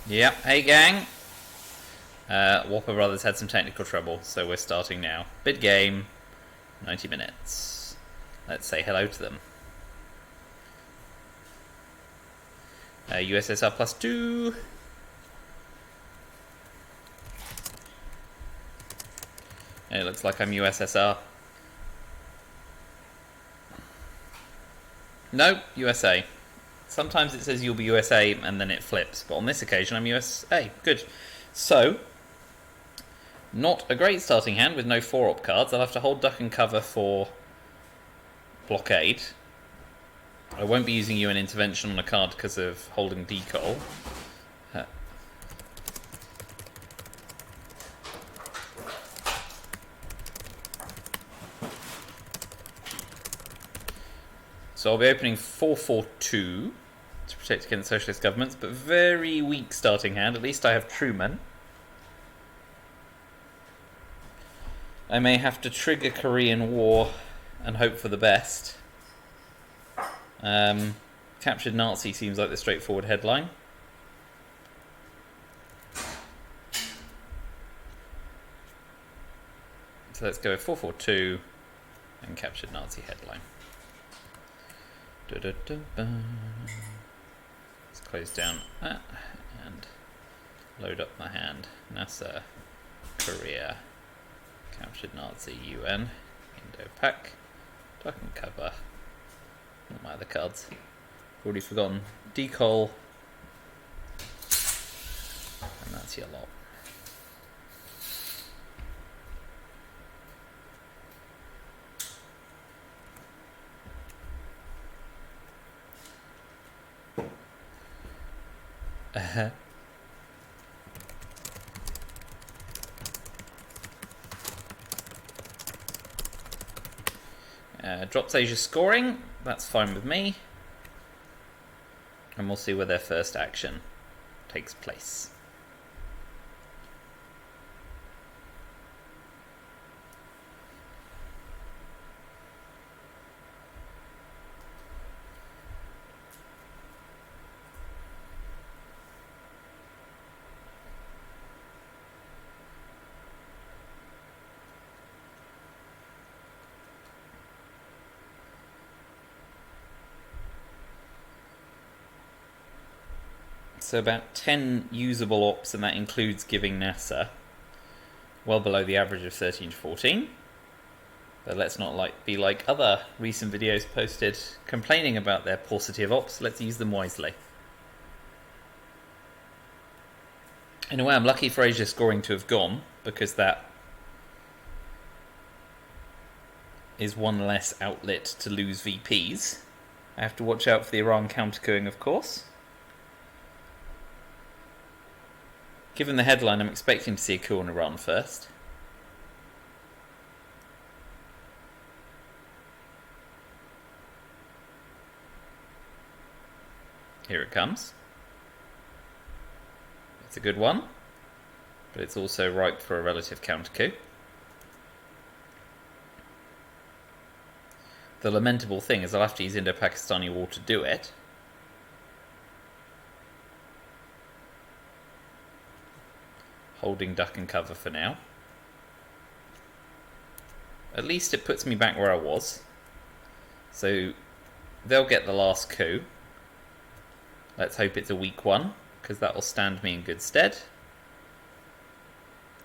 Yep, hey gang. WOPR Brothers had some technical trouble, so we're starting now. Bid game, 90 minutes. Let's say hello to them. USSR +2. It looks like I'm USSR. No, USA. Sometimes it says you'll be USA and then it flips, but on this occasion I'm USA. Good. So, not a great starting hand with no 4-op cards. I'll have to hold duck and cover for blockade. I won't be using UN intervention on a card because of holding decoll. So I'll be opening 442 to protect against socialist governments, but very weak starting hand. At least I have Truman. I may have to trigger Korean War and hope for the best. Captured Nazi seems like the straightforward headline. So let's go with 442 and captured Nazi headline. Let's close down that and load up my hand. NASA, Korea, captured Nazi, UN, Indo-Pac, duck and cover. Not my other cards. Already forgotten. Decoll. And that's your lot. Drops Asia scoring, that's fine with me. And we'll see where their first action takes place. So about 10 usable ops, and that includes giving NASA. Well below the average of 13 to 14. But let's not be like other recent videos posted complaining about their paucity of ops. Let's use them wisely. In a way, I'm lucky for Asia scoring to have gone, because that is one less outlet to lose VPs. I have to watch out for the Iran counter-coupping, of course. Given the headline, I'm expecting to see a coup in Iran first. Here it comes. It's a good one, but it's also ripe for a relative counter-coup. The lamentable thing is I'll have to use Indo-Pakistani war to do it. Holding duck and cover for now. At least it puts me back where I was. So they'll get the last coup. Let's hope it's a weak one, because that will stand me in good stead.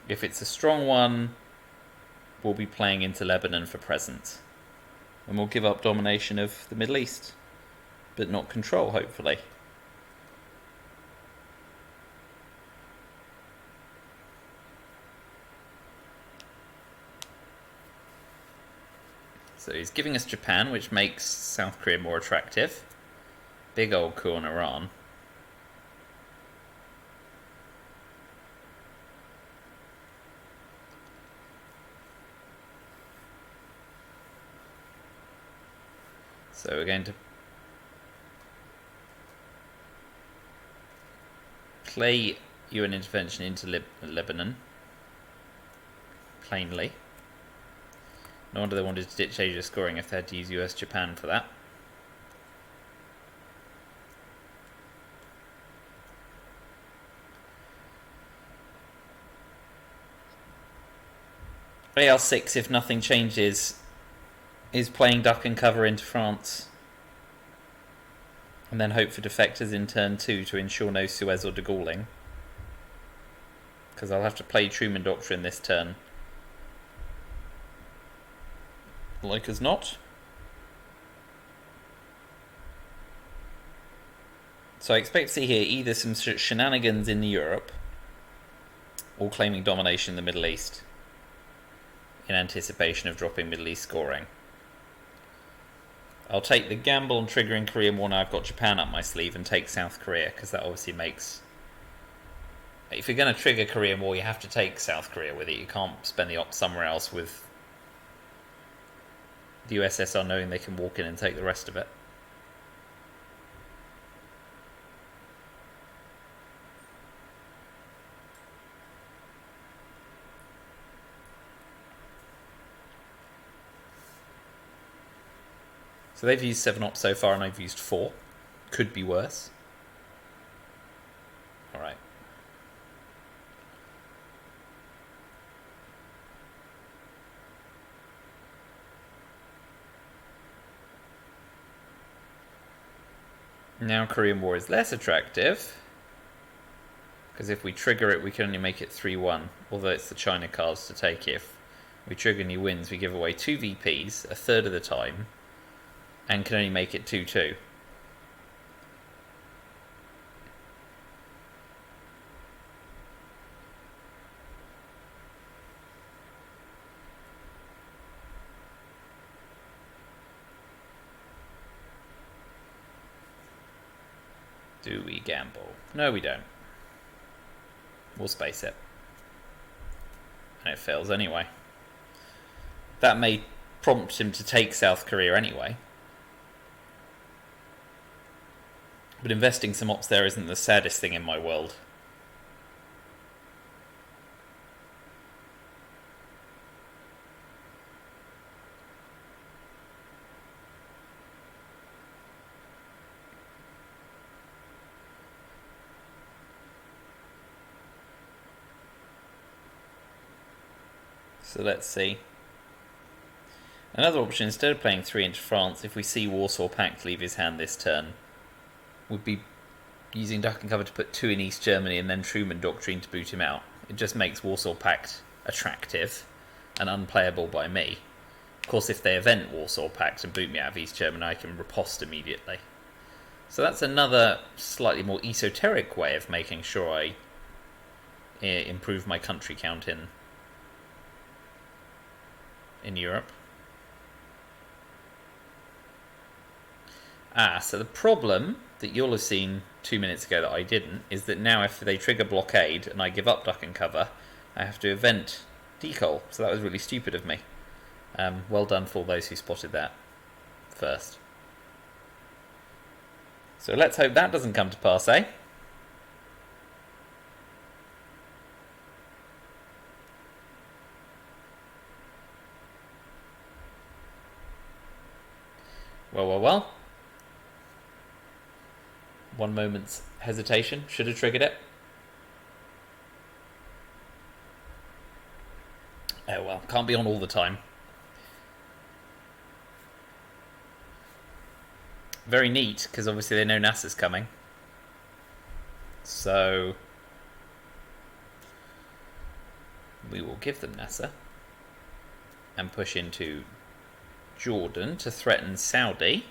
If it's a strong one, we'll be playing into Lebanon for present. And we'll give up domination of the Middle East, but not control, hopefully. So he's giving us Japan, which makes South Korea more attractive. Big old coup on Iran. So we're going to play UN intervention into Lebanon. Plainly. No wonder they wanted to ditch Asia scoring if they had to use US-Japan for that. AR6, if nothing changes, is playing duck and cover into France. And then hope for defectors in turn 2 to ensure no Suez or de Gaulling. Because I'll have to play Truman Doctrine this turn. Like as not. So I expect to see here either some shenanigans in Europe or claiming domination in the Middle East in anticipation of dropping Middle East scoring. I'll take the gamble on triggering Korean War now I've got Japan up my sleeve and take South Korea, because that obviously makes... If you're going to trigger Korean War, you have to take South Korea with it. You can't spend the ops somewhere else with the USSR knowing they can walk in and take the rest of it. So they've used 7 ops so far and I've used 4. Could be worse. Alright. Now Korean War is less attractive, because if we trigger it we can only make it 3-1, although it's the China cards to take it. If we trigger and he wins, we give away 2 VPs, a third of the time, and can only make it 2-2. Do we gamble? No, we don't. We'll space it. And it fails anyway. That may prompt him to take South Korea anyway. But investing some ops there isn't the saddest thing in my world. So let's see. Another option, instead of playing 3 into France, if we see Warsaw Pact leave his hand this turn, would be using duck and cover to put 2 in East Germany and then Truman Doctrine to boot him out. It just makes Warsaw Pact attractive and unplayable by me. Of course, if they event Warsaw Pact and boot me out of East Germany, I can riposte immediately. So that's another slightly more esoteric way of making sure I improve my country count in Europe. So the problem that you'll have seen 2 minutes ago that I didn't is that now if they trigger blockade and I give up duck and cover, I have to event decoll. So that was really stupid of me. Well done for all those who spotted that first. So let's hope that doesn't come to pass, eh? Well. 1 moment's hesitation. Should have triggered it. Oh well, can't be on all the time. Very neat, because obviously they know NASA's coming. So we will give them NASA and push into Jordan to threaten Saudi.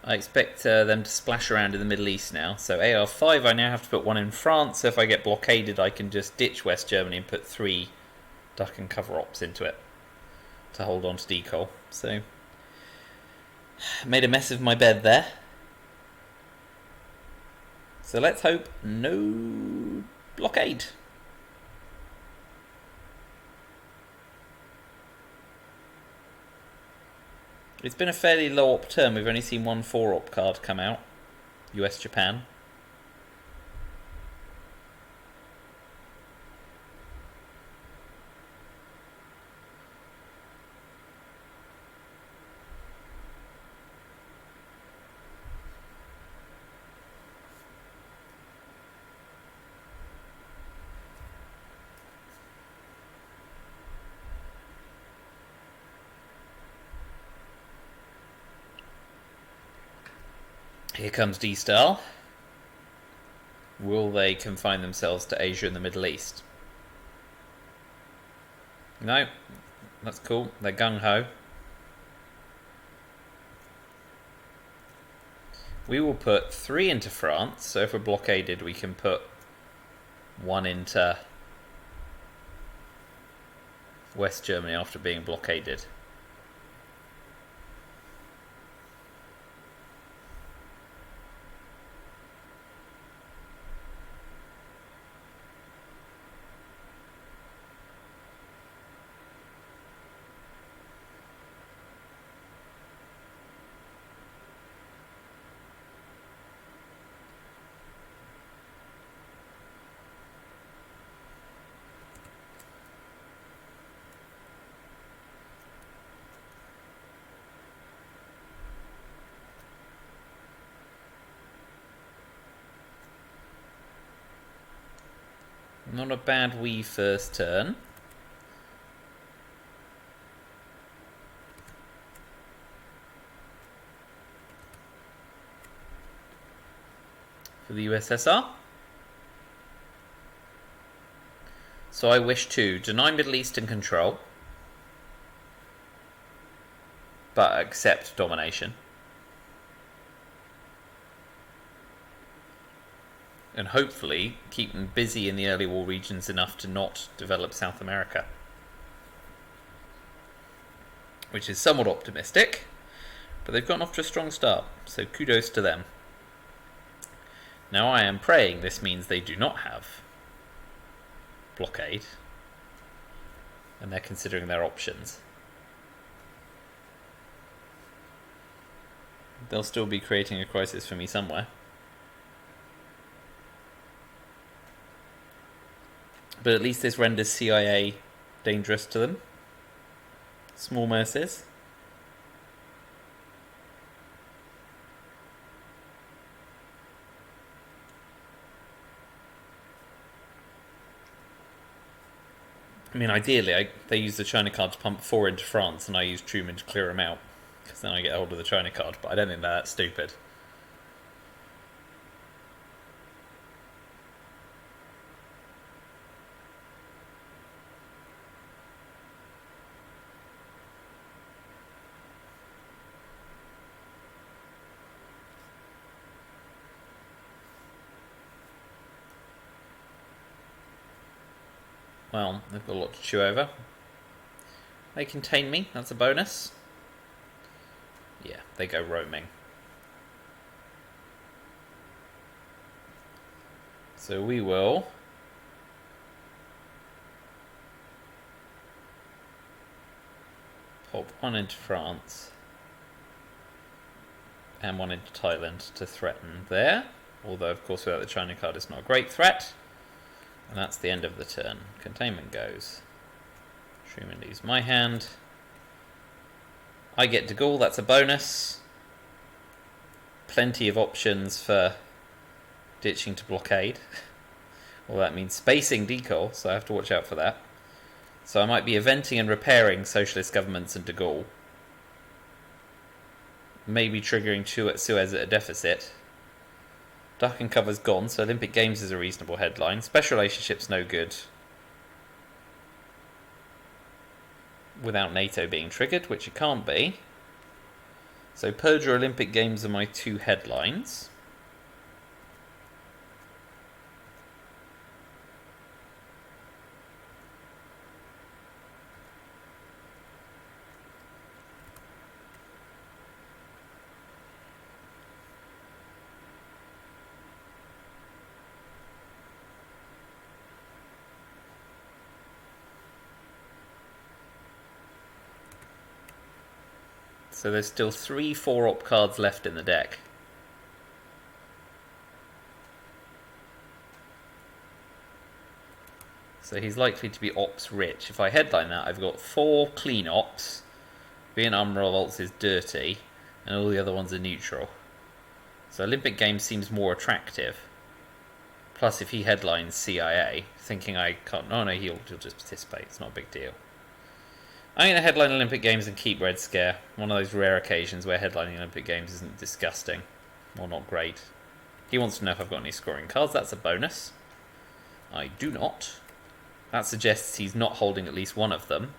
I expect them to splash around in the Middle East now. So AR5, I now have to put 1 in France. So if I get blockaded, I can just ditch West Germany and put 3 duck and cover ops into it to hold on to decoll. So made a mess of my bed there. So let's hope no blockade. It's been a fairly low op turn. We've only seen 1 4-op card come out. US-Japan. Here comes D-Star. Will they confine themselves to Asia and the Middle East? No, that's cool. They're gung-ho. We will put 3 into France, so if we're blockaded we can put 1 into West Germany after being blockaded. Not a bad wee first turn. For the USSR. So I wish to deny Middle Eastern control, but accept domination. And hopefully keep them busy in the early war regions enough to not develop South America. Which is somewhat optimistic, but they've gotten off to a strong start, so kudos to them. Now I am praying this means they do not have blockade, and they're considering their options. They'll still be creating a crisis for me somewhere. But at least this renders CIA dangerous to them. Small mercies. I mean, ideally, they use the China card to pump 4 into France, and I use Truman to clear them out, because then I get hold of the China card, but I don't think that's stupid. Well, they've got a lot to chew over. They contain me, that's a bonus. Yeah, they go roaming. So we will pop 1 into France and 1 into Thailand to threaten there. Although, of course, without the China card, it's not a great threat. And that's the end of the turn. Containment goes. Truman leaves my hand. I get De Gaulle, that's a bonus. Plenty of options for ditching to blockade. Well, that means spacing decal, so I have to watch out for that. So I might be eventing and repairing socialist governments and De Gaulle. Maybe triggering Suez at a deficit. Duck and cover's gone, so Olympic Games is a reasonable headline. Special relationships no good without NATO being triggered, which it can't be. So Purge or Olympic Games are my 2 headlines. So there's still 3 4-op cards left in the deck. So he's likely to be ops rich. If I headline that, I've got 4 clean ops. Vietnam Revolts is dirty, and all the other ones are neutral. So Olympic Games seems more attractive. Plus, if he headlines CIA, thinking I can't... Oh no, he'll just participate. It's not a big deal. I'm going to headline Olympic Games and keep Red Scare. One of those rare occasions where headlining Olympic Games isn't disgusting. Or not great. He wants to know if I've got any scoring cards. That's a bonus. I do not. That suggests he's not holding at least one of them.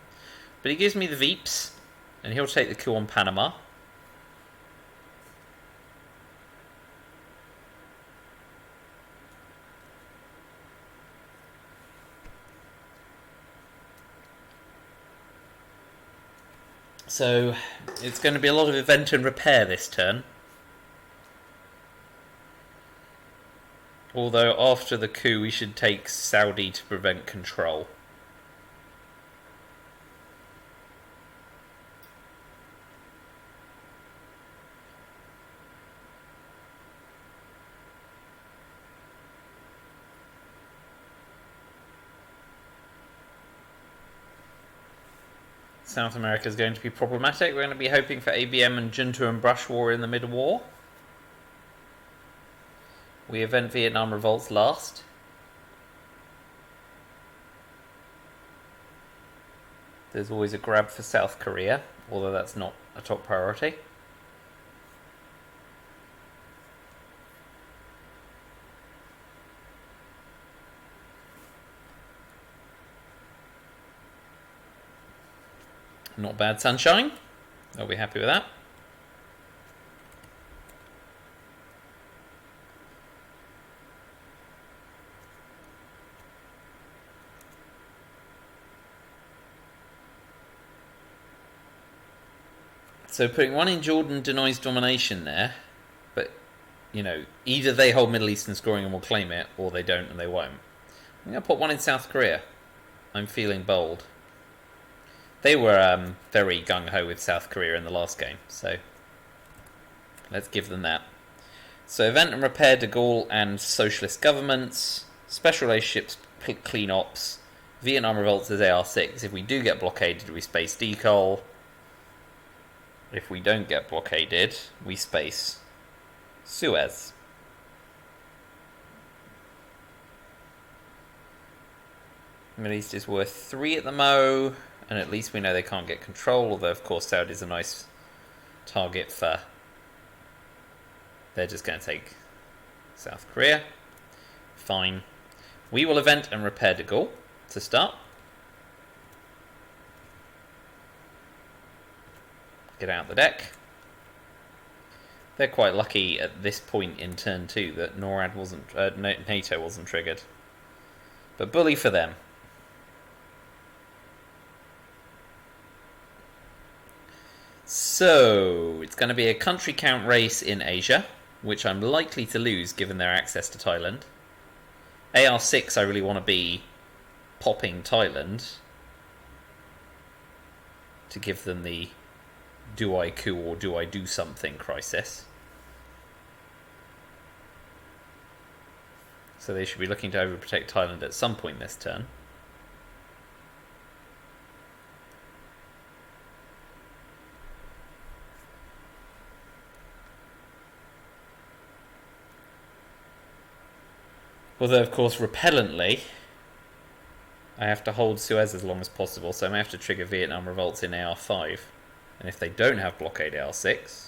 But he gives me the Veeps, and he'll take the coup on Panama. So it's going to be a lot of event and repair this turn. Although after the coup we should take Saudi to prevent control. South America is going to be problematic. We're going to be hoping for ABM and Junta and Brush War in the mid-war. We event Vietnam revolts last. There's always a grab for South Korea, although that's not a top priority. Not bad, sunshine. I'll be happy with that. So putting one in Jordan denies domination there, but, you know, either they hold Middle Eastern scoring and will claim it, or they don't and they won't. I'm going to put one in South Korea. I'm feeling bold. They were very gung-ho with South Korea in the last game, so let's give them that. So event and repair de Gaulle and socialist governments, special relationships, clean ops, Vietnam revolts as AR6. If we do get blockaded, we space decol. If we don't get blockaded, we space Suez. Middle East is worth 3 at the mo, and at least we know they can't get control, although of course Saudi's a nice target for... They're just going to take South Korea. Fine. We will event and repair de Gaulle to start. Get out the deck. They're quite lucky at this point in turn 2 that NATO wasn't triggered. But bully for them. So, it's going to be a country count race in Asia, which I'm likely to lose given their access to Thailand. AR6 I really want to be popping Thailand to give them the do I coup or do I do something crisis. So they should be looking to overprotect Thailand at some point this turn. Although, of course, repellently, I have to hold Suez as long as possible, so I may have to trigger Vietnam revolts in AR5. And if they don't have blockade AR6,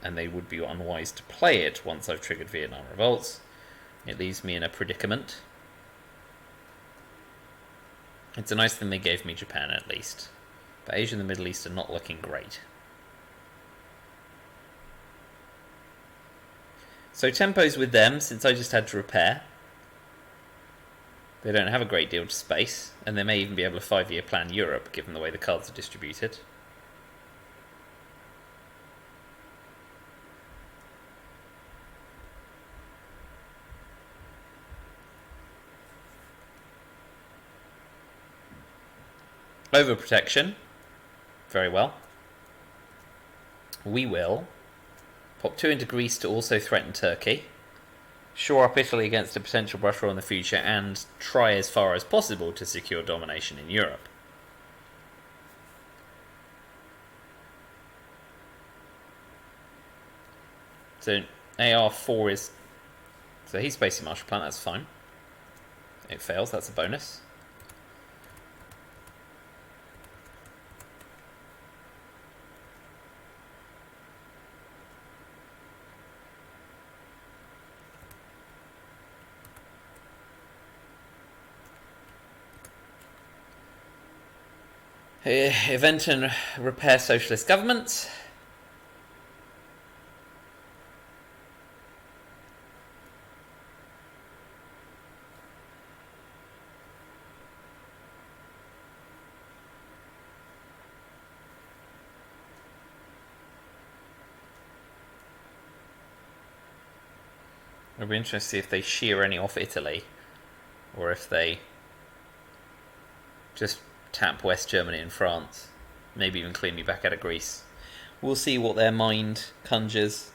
and they would be unwise to play it once I've triggered Vietnam revolts, it leaves me in a predicament. It's a nice thing they gave me Japan, at least. But Asia and the Middle East are not looking great. So tempo's with them, since I just had to repair. They don't have a great deal to space, and they may even be able to 5-year plan Europe, given the way the cards are distributed. Overprotection. Very well. We will pop 2 into Greece to also threaten Turkey. shore up Italy against a potential brush war in the future, and try as far as possible to secure domination in Europe. So AR4 is... So he's Basic Marshall Plan, that's fine. It fails, that's a bonus. Event and repair socialist government. It'll be interesting to see if they shear any off Italy, or if they just tap West Germany and France, maybe even clean me back out of Greece. We'll see what their mind conjures.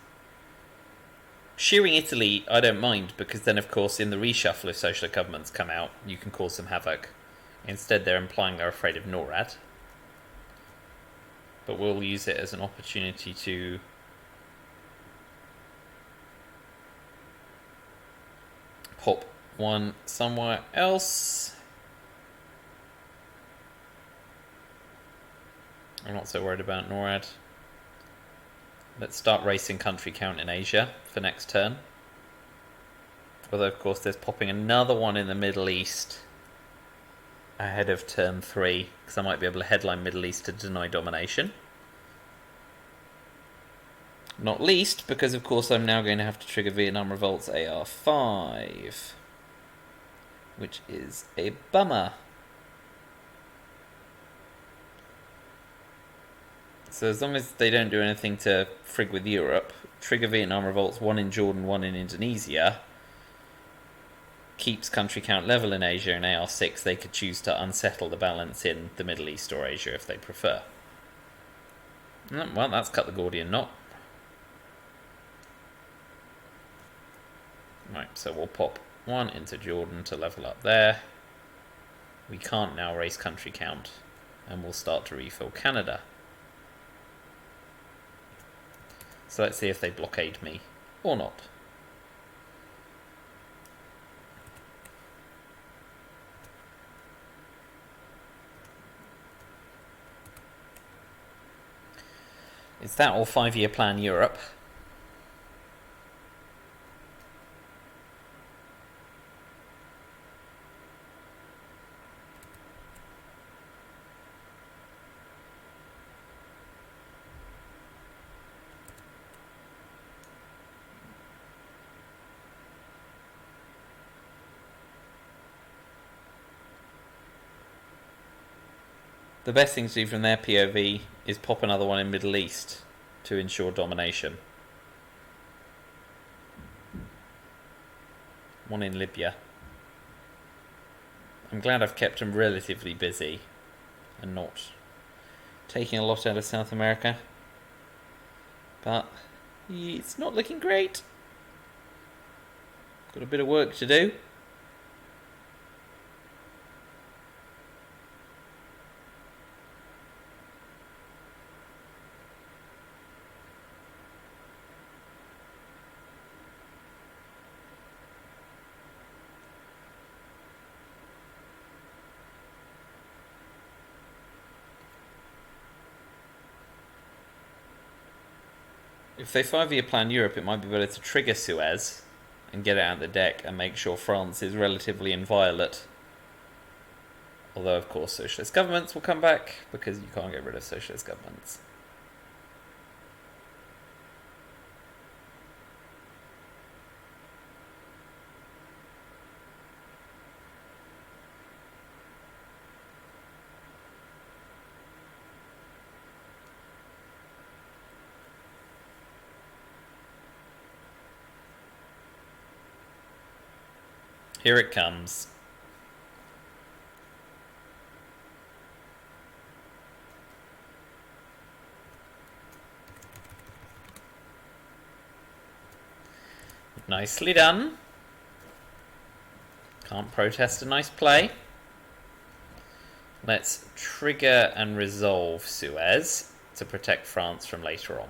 Shearing Italy, I don't mind, because then, of course, in the reshuffle, if socialist governments come out, you can cause some havoc. Instead, they're implying they're afraid of NORAD. But we'll use it as an opportunity to pop one somewhere else. I'm not so worried about NORAD. Let's start racing country count in Asia for next turn. Although, of course, there's popping another one in the Middle East ahead of turn 3, because I might be able to headline Middle East to deny domination. Not least because, of course, I'm now going to have to trigger Vietnam Revolt's AR5, which is a bummer. So as long as they don't do anything to frig with Europe, trigger Vietnam Revolts, one in Jordan, one in Indonesia, keeps country count level in Asia, and AR6 they could choose to unsettle the balance in the Middle East or Asia if they prefer. Well, that's cut the Gordian knot. Right, so we'll pop one into Jordan to level up there. We can't now raise country count, and we'll start to refill Canada. So let's see if they blockade me or not. It's that or 5-year plan Europe. The best thing to do from their POV is pop another one in Middle East to ensure domination. One in Libya. I'm glad I've kept them relatively busy and not taking a lot out of South America. But it's not looking great. Got a bit of work to do. If they 5-year plan Europe, it might be better to trigger Suez and get it out of the deck and make sure France is relatively inviolate. Although, of course, socialist governments will come back, because you can't get rid of socialist governments. Here it comes. Nicely done. Can't protest a nice play. Let's trigger and resolve Suez to protect France from later on.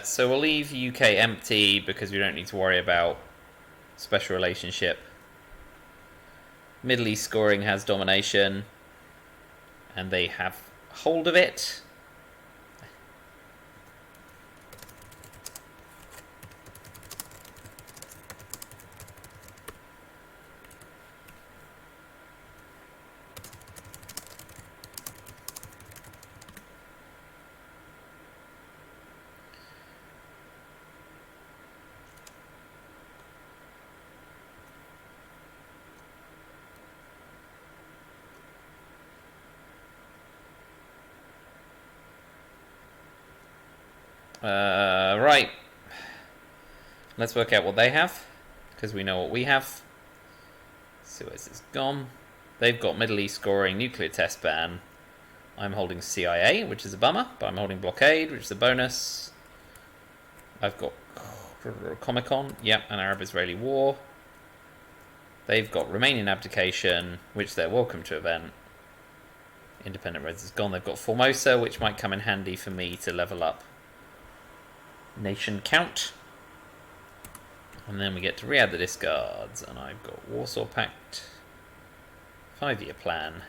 So we'll leave UK empty because we don't need to worry about special relationship. Middle East scoring has domination, and they have hold of it. Right. Let's work out what they have, because we know what we have. Suez is gone. They've got Middle East scoring, nuclear test ban. I'm holding CIA, which is a bummer, but I'm holding blockade, which is a bonus. I've got Comic-Con, yep, an Arab-Israeli war. They've got Romanian abdication, which they're welcome to event. Independent Reds is gone. They've got Formosa, which might come in handy for me to level up nation count. And then we get to re-add the discards, and I've got Warsaw Pact, 5-year plan,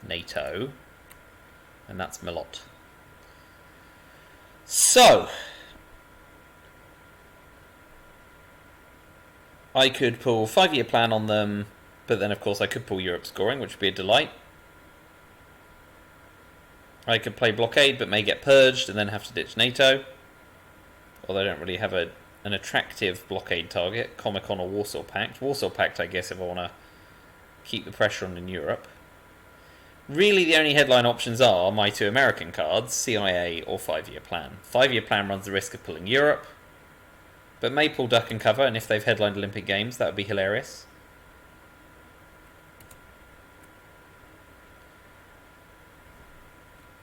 NATO, and that's Milot. So, I could pull 5-year plan on them, but then of course I could pull Europe scoring, which would be a delight. I could play blockade, but may get purged and then have to ditch NATO. Although I don't really have an attractive blockade target, Comic-Con or Warsaw Pact. Warsaw Pact, I guess, if I want to keep the pressure on in Europe. Really, the only headline options are my 2 American cards, CIA or 5-year plan. 5-year plan runs the risk of pulling Europe, but may pull Duck and Cover, and if they've headlined Olympic Games, that would be hilarious.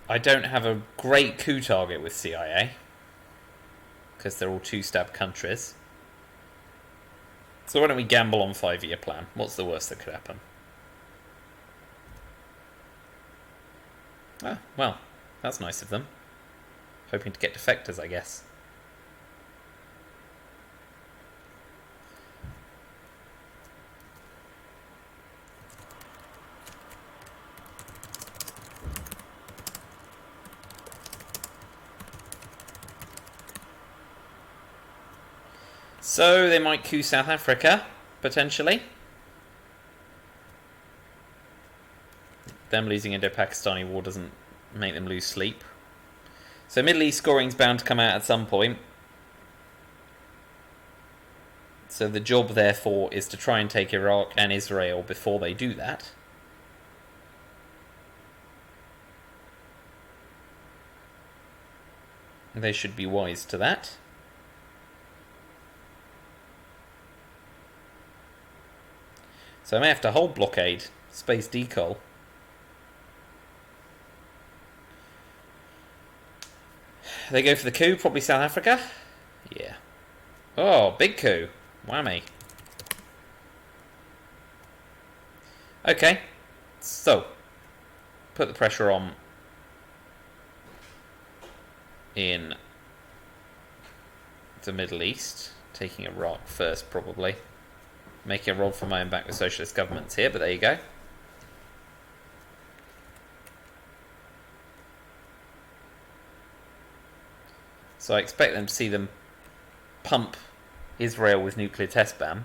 I don't have a great coup target with CIA, because they're all 2-stab countries. So why don't we gamble on 5-year plan? What's the worst that could happen? Ah, well, that's nice of them. Hoping to get defectors, I guess. So they might coup South Africa, potentially. Them losing Indo-Pakistani war doesn't make them lose sleep. So Middle East scoring's bound to come out at some point. So the job, therefore, is to try and take Iraq and Israel before they do that. They should be wise to that. So I may have to hold blockade, space decol. They go for the coup, probably South Africa. Yeah. Oh, big coup. Whammy. Okay. So, put the pressure on in the Middle East. Taking Iraq first, probably. Making a rod for my own back with socialist governments here, but there you go. So I expect them to see them pump Israel with nuclear test ban.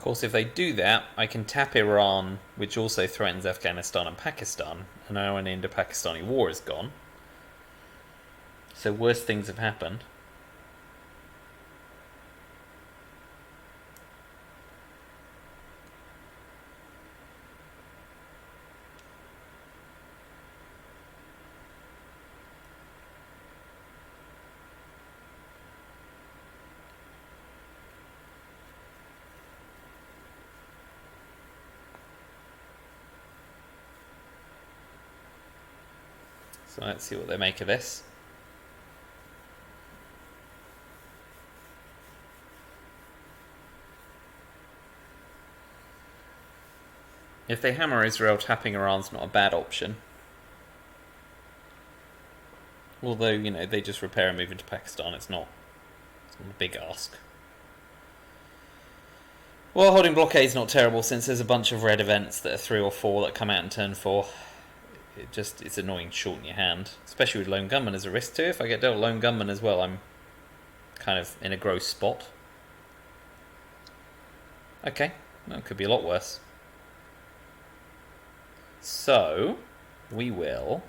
course, if they do that, I can tap Iran, which also threatens Afghanistan and Pakistan, and now an Indo-Pakistani war is gone. So worse things have happened. So let's see what they make of this. If they hammer Israel, tapping Iran's not a bad option. Although, you know, they just repair and move into Pakistan, it's not a big ask. Well, holding blockade's not terrible since there's a bunch of red events that are 3 or 4 that come out in turn 4. It's annoying to shorten your hand, especially with lone gunman as a risk too. If I get dealt lone gunman as well, I'm kind of in a gross spot. Okay, that could be a lot worse. So, we will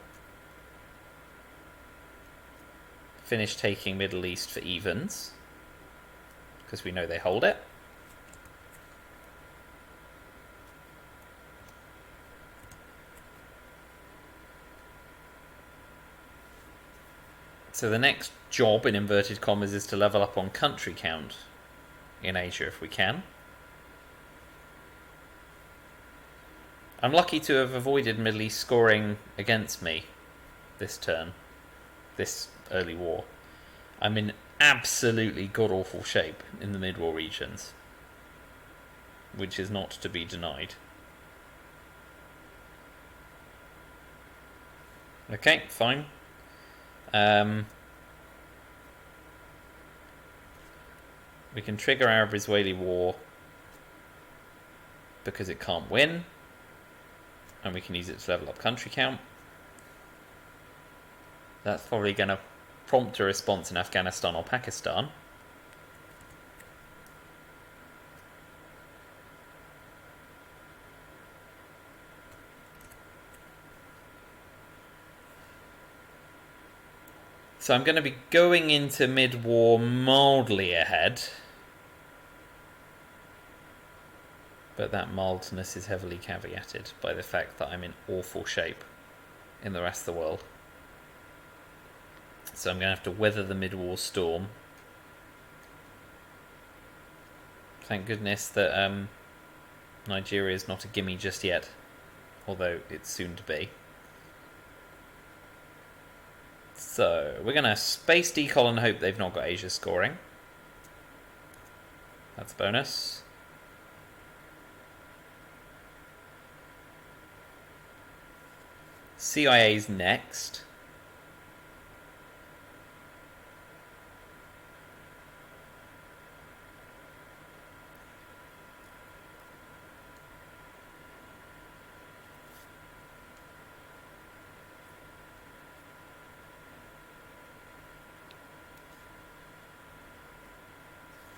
finish taking Middle East for evens, because we know they hold it. So the next job, in inverted commas, is to level up on country count in Asia if we can. I'm lucky to have avoided Middle East scoring against me this turn, this early war. I'm in absolutely god-awful shape in the mid-war regions, which is not to be denied. Okay, fine. We can trigger Arab-Israeli war because it can't win, and we can use it to level up country count. That's probably going to prompt a response in Afghanistan or Pakistan. So I'm going to be going into mid-war mildly ahead. But that mildness is heavily caveated by the fact that I'm in awful shape in the rest of the world. So I'm going to have to weather the mid-war storm. Thank goodness that Nigeria is not a gimme just yet, although it's soon to be. So we're going to space decol and hope they've not got Asia scoring. That's a bonus. CIA's next.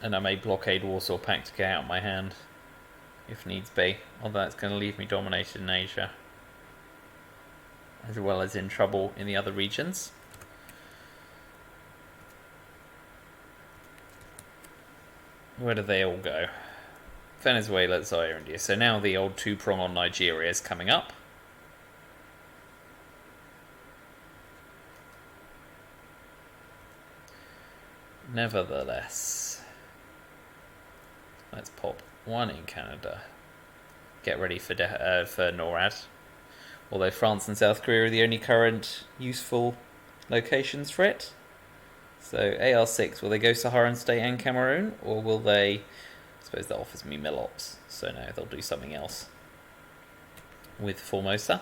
And I may blockade Warsaw Pact to get out my hand, if needs be. Although that's going to leave me dominated in Asia, as well as in trouble in the other regions. Where do they all go? Venezuela, Zaire, India. So now the old two-prong on Nigeria is coming up. Nevertheless, let's pop one in Canada. Get ready for NORAD. Although France and South Korea are the only current useful locations for it. So AR6, will they go Saharan State and Cameroon? Or will they... I suppose that offers me Milops. So no, they'll do something else with Formosa.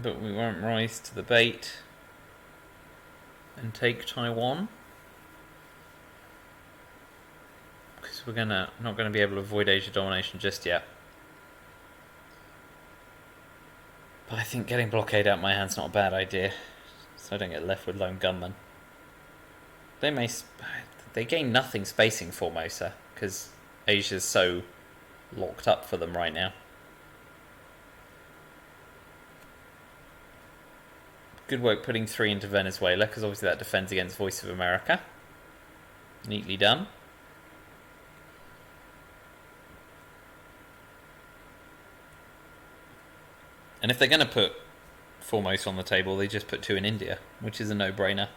But we won't rise to the bait and take Taiwan, because we're not going to be able to avoid Asia domination just yet. But I think getting blockade out my hand's not a bad idea, so I don't get left with lone gunmen. They gain nothing spacing Formosa, because Asia's so locked up for them right now. Good work putting 3 into Venezuela, because obviously that defends against Voice of America. Neatly done. And if they're going to put Formosa on the table, they just put 2 in India, which is a no-brainer.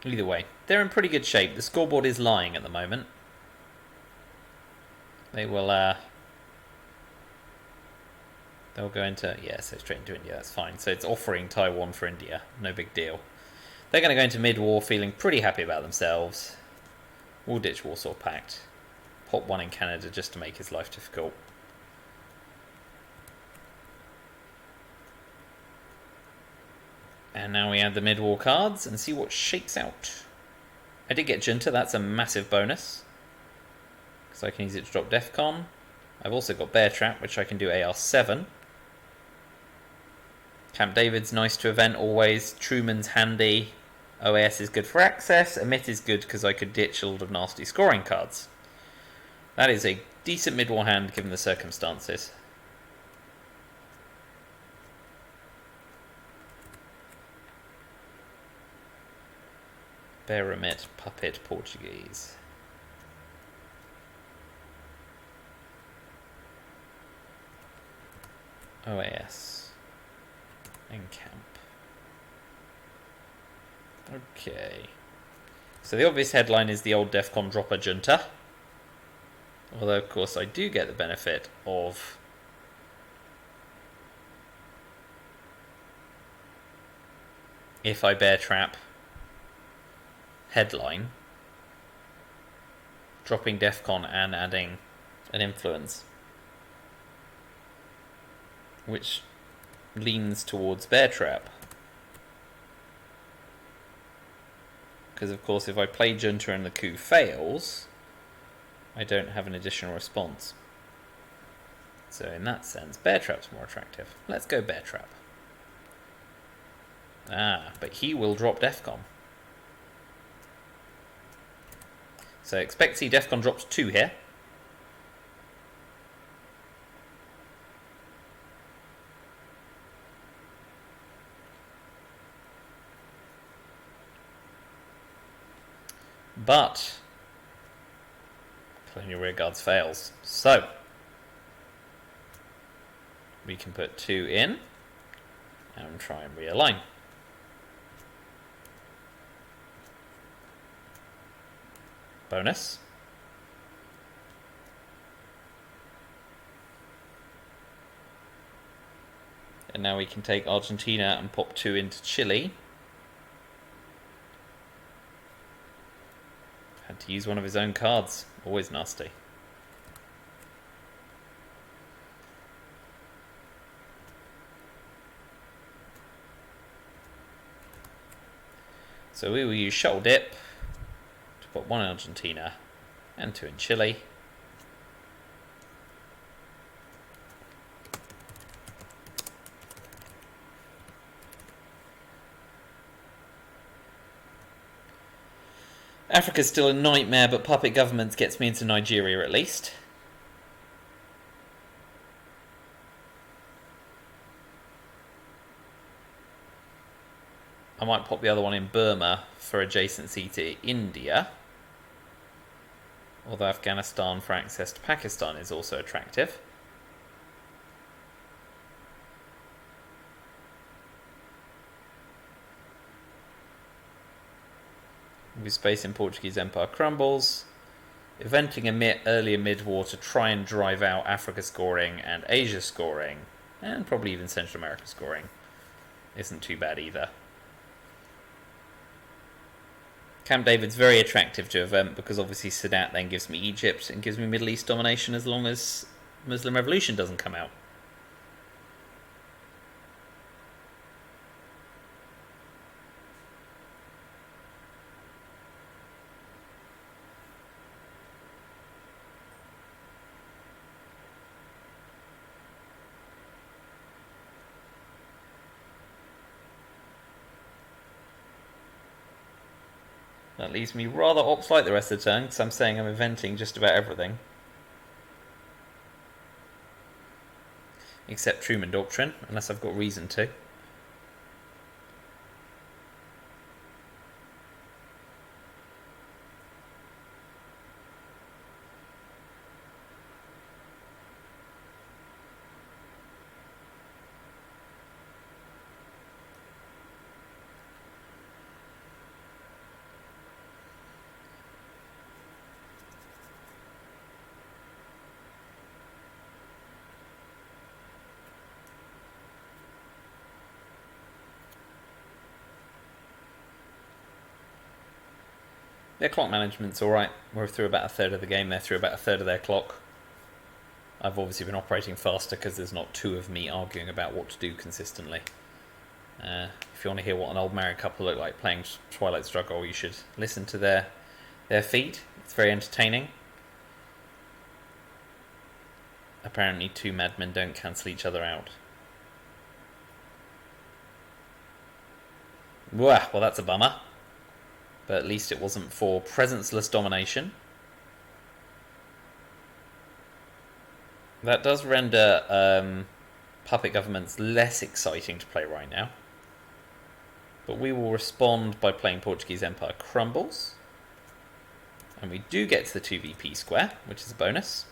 Either way, they're in pretty good shape. The scoreboard is lying at the moment. They will, they'll go into, yeah, so straight into India, that's fine. So it's offering Taiwan for India, no big deal. They're going to go into mid-war feeling pretty happy about themselves. We'll ditch Warsaw Pact. Pop 1 in Canada just to make his life difficult. And now we add the mid-war cards and see what shakes out. I did get Junta, that's a massive bonus, because I can use it to drop Defcon. I've also got Bear Trap, which I can do AR7. Camp David's nice to event always. Truman's handy. OAS is good for access. Emit is good because I could ditch a lot of nasty scoring cards. That is a decent mid-war hand given the circumstances. Bear Emit, Puppet, Portuguese. OAS. And camp. Okay. So the obvious headline is the old Defcon dropper Junta. Although, of course, I do get the benefit of if I Bear Trap headline, dropping Defcon and adding an influence, which leans towards Bear Trap. Because, of course, if I play Junta and the coup fails, I don't have an additional response. So, in that sense, Bear Trap's more attractive. Let's go Bear Trap. Ah, but he will drop Defcon. So, expect to see Defcon drops 2 here. But colonial rearguards fails. So we can put 2 in and try and realign. Bonus. And now we can take Argentina and pop 2 into Chile. Had to use one of his own cards. Always nasty. So we will use Shuttle Dip to put 1 in Argentina and 2 in Chile. Africa's still a nightmare, but puppet governments gets me into Nigeria at least. I might pop the other one in Burma for adjacency to India. Although Afghanistan for access to Pakistan is also attractive. With space in Portuguese Empire crumbles. Eventing Emit earlier mid-war to try and drive out Africa scoring and Asia scoring. And probably even Central America scoring. Isn't too bad either. Camp David's very attractive to event because obviously Sadat then gives me Egypt and gives me Middle East domination as long as Muslim Revolution doesn't come out. That leaves me rather ops-like the rest of the turn, because I'm saying I'm inventing just about everything. Except Truman Doctrine, unless I've got reason to. Their clock management's alright. We're through about a third of the game, they're through about a third of their clock. I've obviously been operating faster because there's not two of me arguing about what to do consistently. If you want to hear what an old married couple look like playing Twilight Struggle, you should listen to their feed. It's very entertaining. Apparently 2 madmen don't cancel each other out. Well, that's a bummer. But at least it wasn't for presenceless domination. That does render puppet governments less exciting to play right now. But we will respond by playing Portuguese Empire Crumbles. And we do get to the 2VP square, which is a bonus.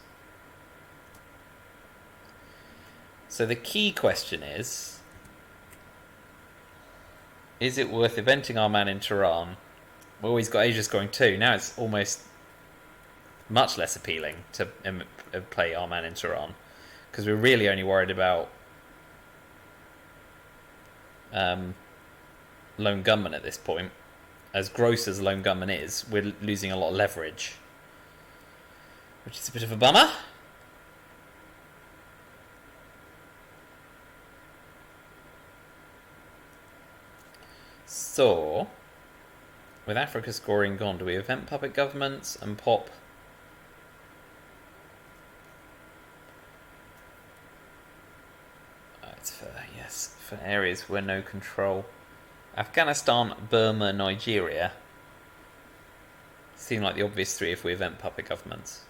So the key question is it worth eventing our man in Tehran? Well, he's got Asia scoring 2. Now it's almost much less appealing to play our man in Tehran, because we're really only worried about lone gunman at this point. As gross as lone gunman is, we're losing a lot of leverage, which is a bit of a bummer. So, with Africa scoring gone, do we event puppet governments and pop? It's for areas where no control. Afghanistan, Burma, Nigeria seem like the obvious 3 if we event puppet governments.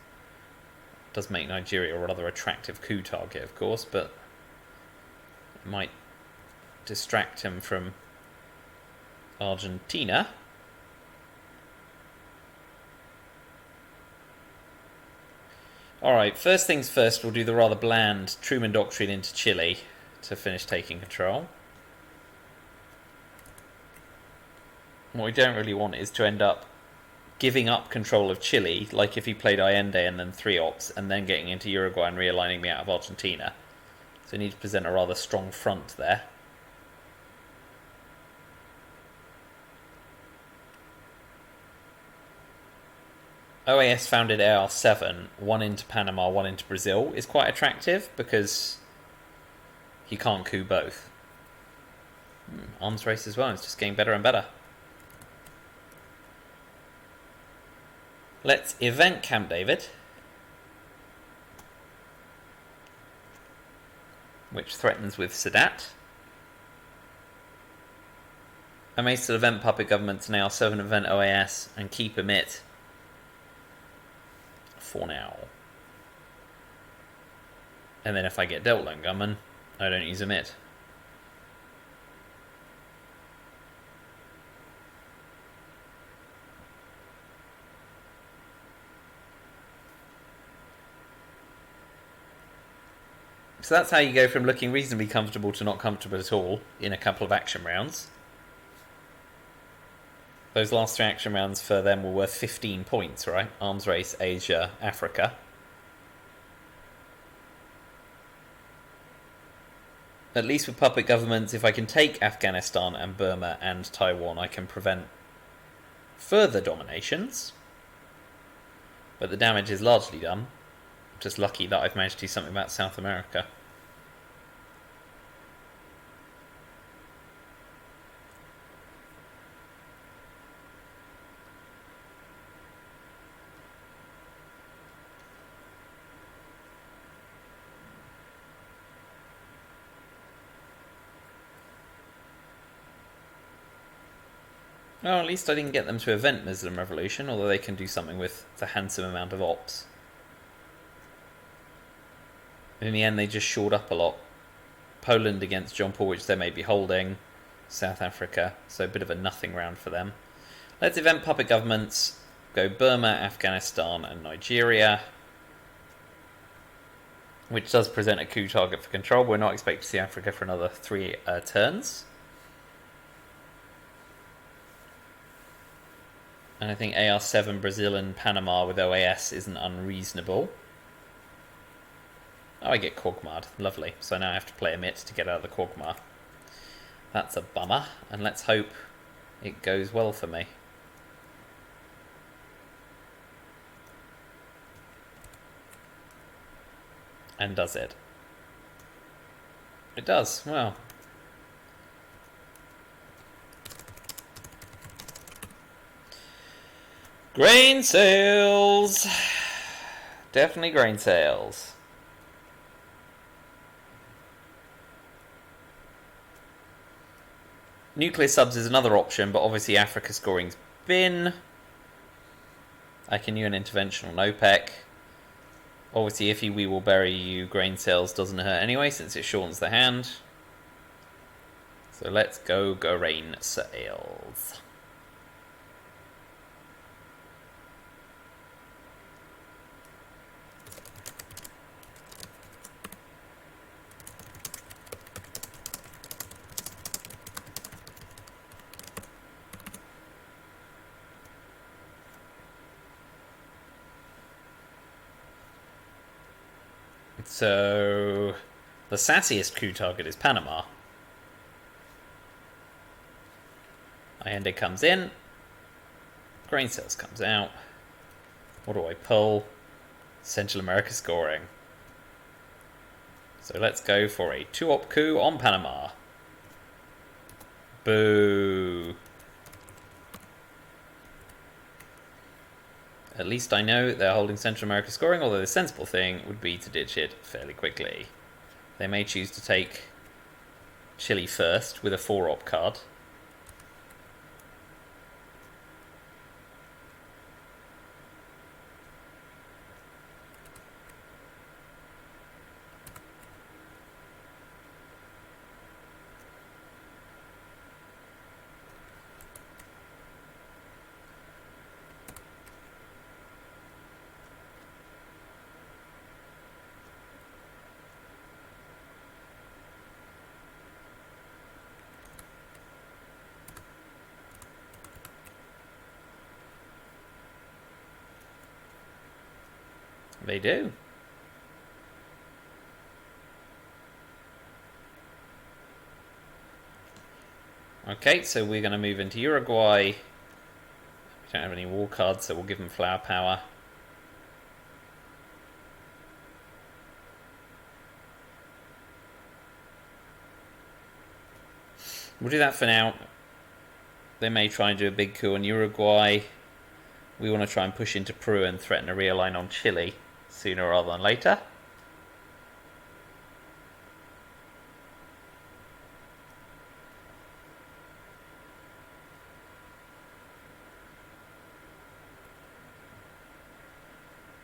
It does make Nigeria a rather attractive coup target, of course, but it might distract him from Argentina. Alright, first things first, we'll do the rather bland Truman Doctrine into Chile to finish taking control. What we don't really want is to end up giving up control of Chile, like if he played Allende and then 3 ops, and then getting into Uruguay and realigning me out of Argentina. So we need to present a rather strong front there. OAS founded AR7, 1 into Panama, 1 into Brazil, is quite attractive because he can't coup both. Arms race as well, it's just getting better and better. Let's event Camp David, which threatens with Sadat. I may still event puppet governments now, 7 event OAS, and keep emit for now. And then if I get dealt lone gunman, I don't use emit. So that's how you go from looking reasonably comfortable to not comfortable at all in a couple of action rounds. Those last 3 action rounds for them were worth 15 points, right? Arms race, Asia, Africa. At least with puppet governments, if I can take Afghanistan and Burma and Taiwan, I can prevent further dominations. But the damage is largely done. I'm just lucky that I've managed to do something about South America. Well, at least I didn't get them to event Muslim Revolution, although they can do something with the handsome amount of ops. In the end, they just shored up a lot. Poland against John Paul, which they may be holding. South Africa, so a bit of a nothing round for them. Let's event puppet governments. Go Burma, Afghanistan, and Nigeria. Which does present a coup target for control. We're not expecting to see Africa for another 3 turns. And I think AR7, Brazil, and Panama with OAS isn't unreasonable. Oh, I get Korgmad. Lovely. So now I have to play a mitt to get out of the Korgmar. That's a bummer. And let's hope it goes well for me. And does it? It does. Well. Grain sales! Definitely grain sales. Nuclear subs is another option, but obviously Africa scoring's bin. I can do an intervention on OPEC. Obviously, if we will bury you, grain sales doesn't hurt anyway, since it shortens the hand. So let's go grain sales. So, the sassiest coup target is Panama. Allende comes in. Grain sales comes out. What do I pull? Central America scoring. So let's go for a 2-op coup on Panama. Boo. At least I know they're holding Central America scoring, although the sensible thing would be to ditch it fairly quickly. They may choose to take Chile first with a 4-op card. They do. Okay, so we're going to move into Uruguay. We don't have any war cards, so we'll give them flower power. We'll do that for now. They may try and do a big coup in Uruguay. We want to try and push into Peru and threaten a realign on Chile sooner rather than later.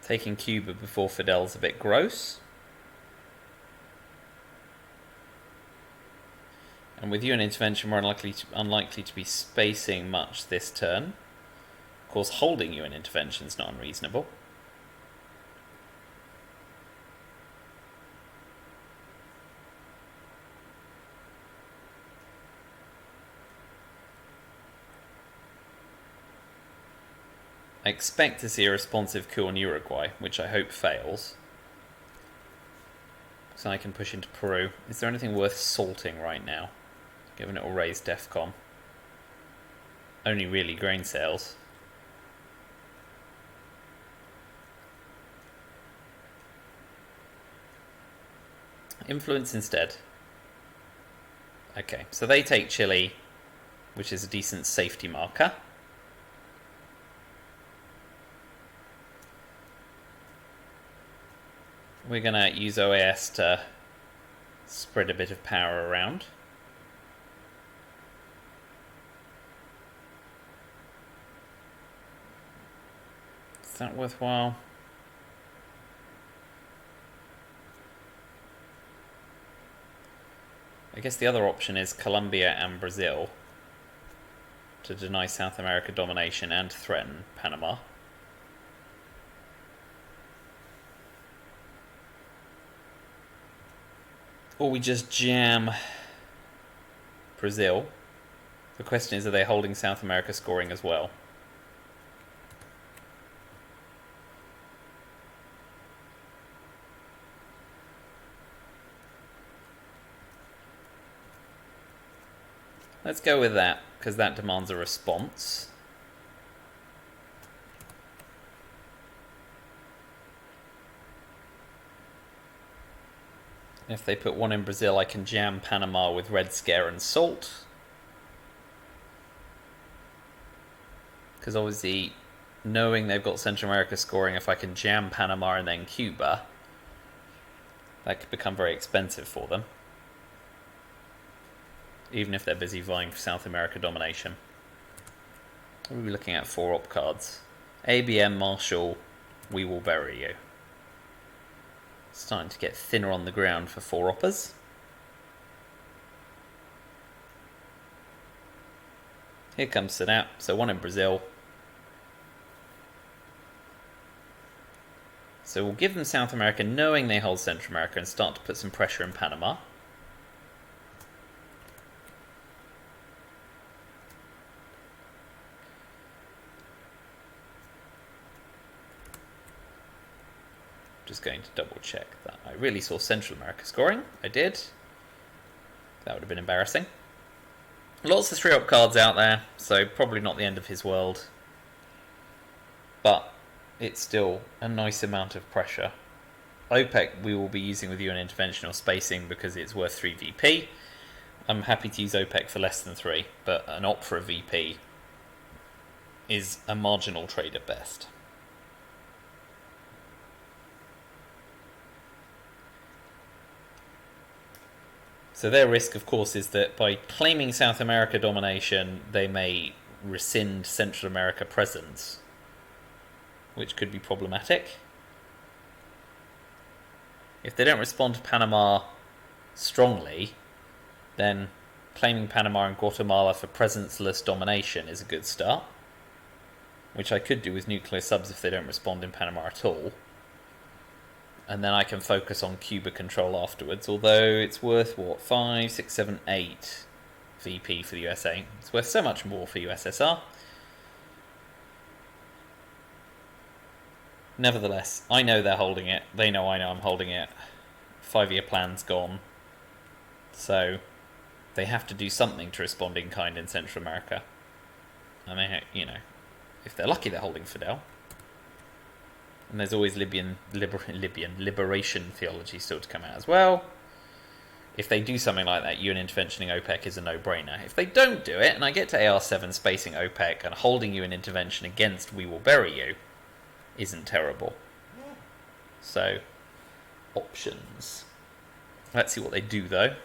Taking Cuba before Fidel's a bit gross. And with you an intervention, we're unlikely to be spacing much this turn. Of course, holding you an intervention is not unreasonable. I expect to see a responsive coup on Uruguay, which I hope fails. So I can push into Peru. Is there anything worth salting right now? Given it will raise DEFCON. Only really grain sales. Influence instead. Okay, so they take Chile, which is a decent safety marker. We're going to use OAS to spread a bit of power around. that worthwhile? I guess the other option is Colombia and Brazil to deny South America domination and threaten Panama. Or we just jam Brazil. The question is, are they holding South America scoring as well? Let's go with that, because that demands a response. If they put one in Brazil, I can jam Panama with Red Scare and Salt. Because obviously, knowing they've got Central America scoring, if I can jam Panama and then Cuba, that could become very expensive for them. Even if they're busy vying for South America domination. What are we looking at? 4 op cards. ABM, Marshall, We Will Bury You. Starting to get thinner on the ground for 4 oppers. Here comes Snap, so 1 in Brazil. So we'll give them South America, knowing they hold Central America, and start to put some pressure in Panama. Just going to double check that I really saw Central America scoring. I did. That would have been embarrassing. Lots of 3-op cards out there, so probably not the end of his world. But it's still a nice amount of pressure. OPEC we will be using with you in interventional spacing because it's worth 3 VP. I'm happy to use OPEC for less than 3, but an op for a VP is a marginal trade at best. So their risk, of course, is that by claiming South America domination, they may rescind Central America presence, which could be problematic. If they don't respond to Panama strongly, then claiming Panama and Guatemala for presence-less domination is a good start, which I could do with nuclear subs if they don't respond in Panama at all. And then I can focus on Cuba control afterwards, although it's worth, what, 5, 6, 7, 8 VP for the USA. It's worth so much more for USSR. Nevertheless, I know they're holding it. They know I know I'm holding it. 5-year plan's gone. So they have to do something to respond in kind in Central America. And they, if they're lucky, they're holding Fidel. And there's always Libyan liberation theology still to come out as well. If they do something like that, UN interventioning OPEC is a no-brainer. If they don't do it, and I get to AR7 spacing OPEC and holding you in intervention against We Will Bury You, isn't terrible. So, options. Let's see what they do, though.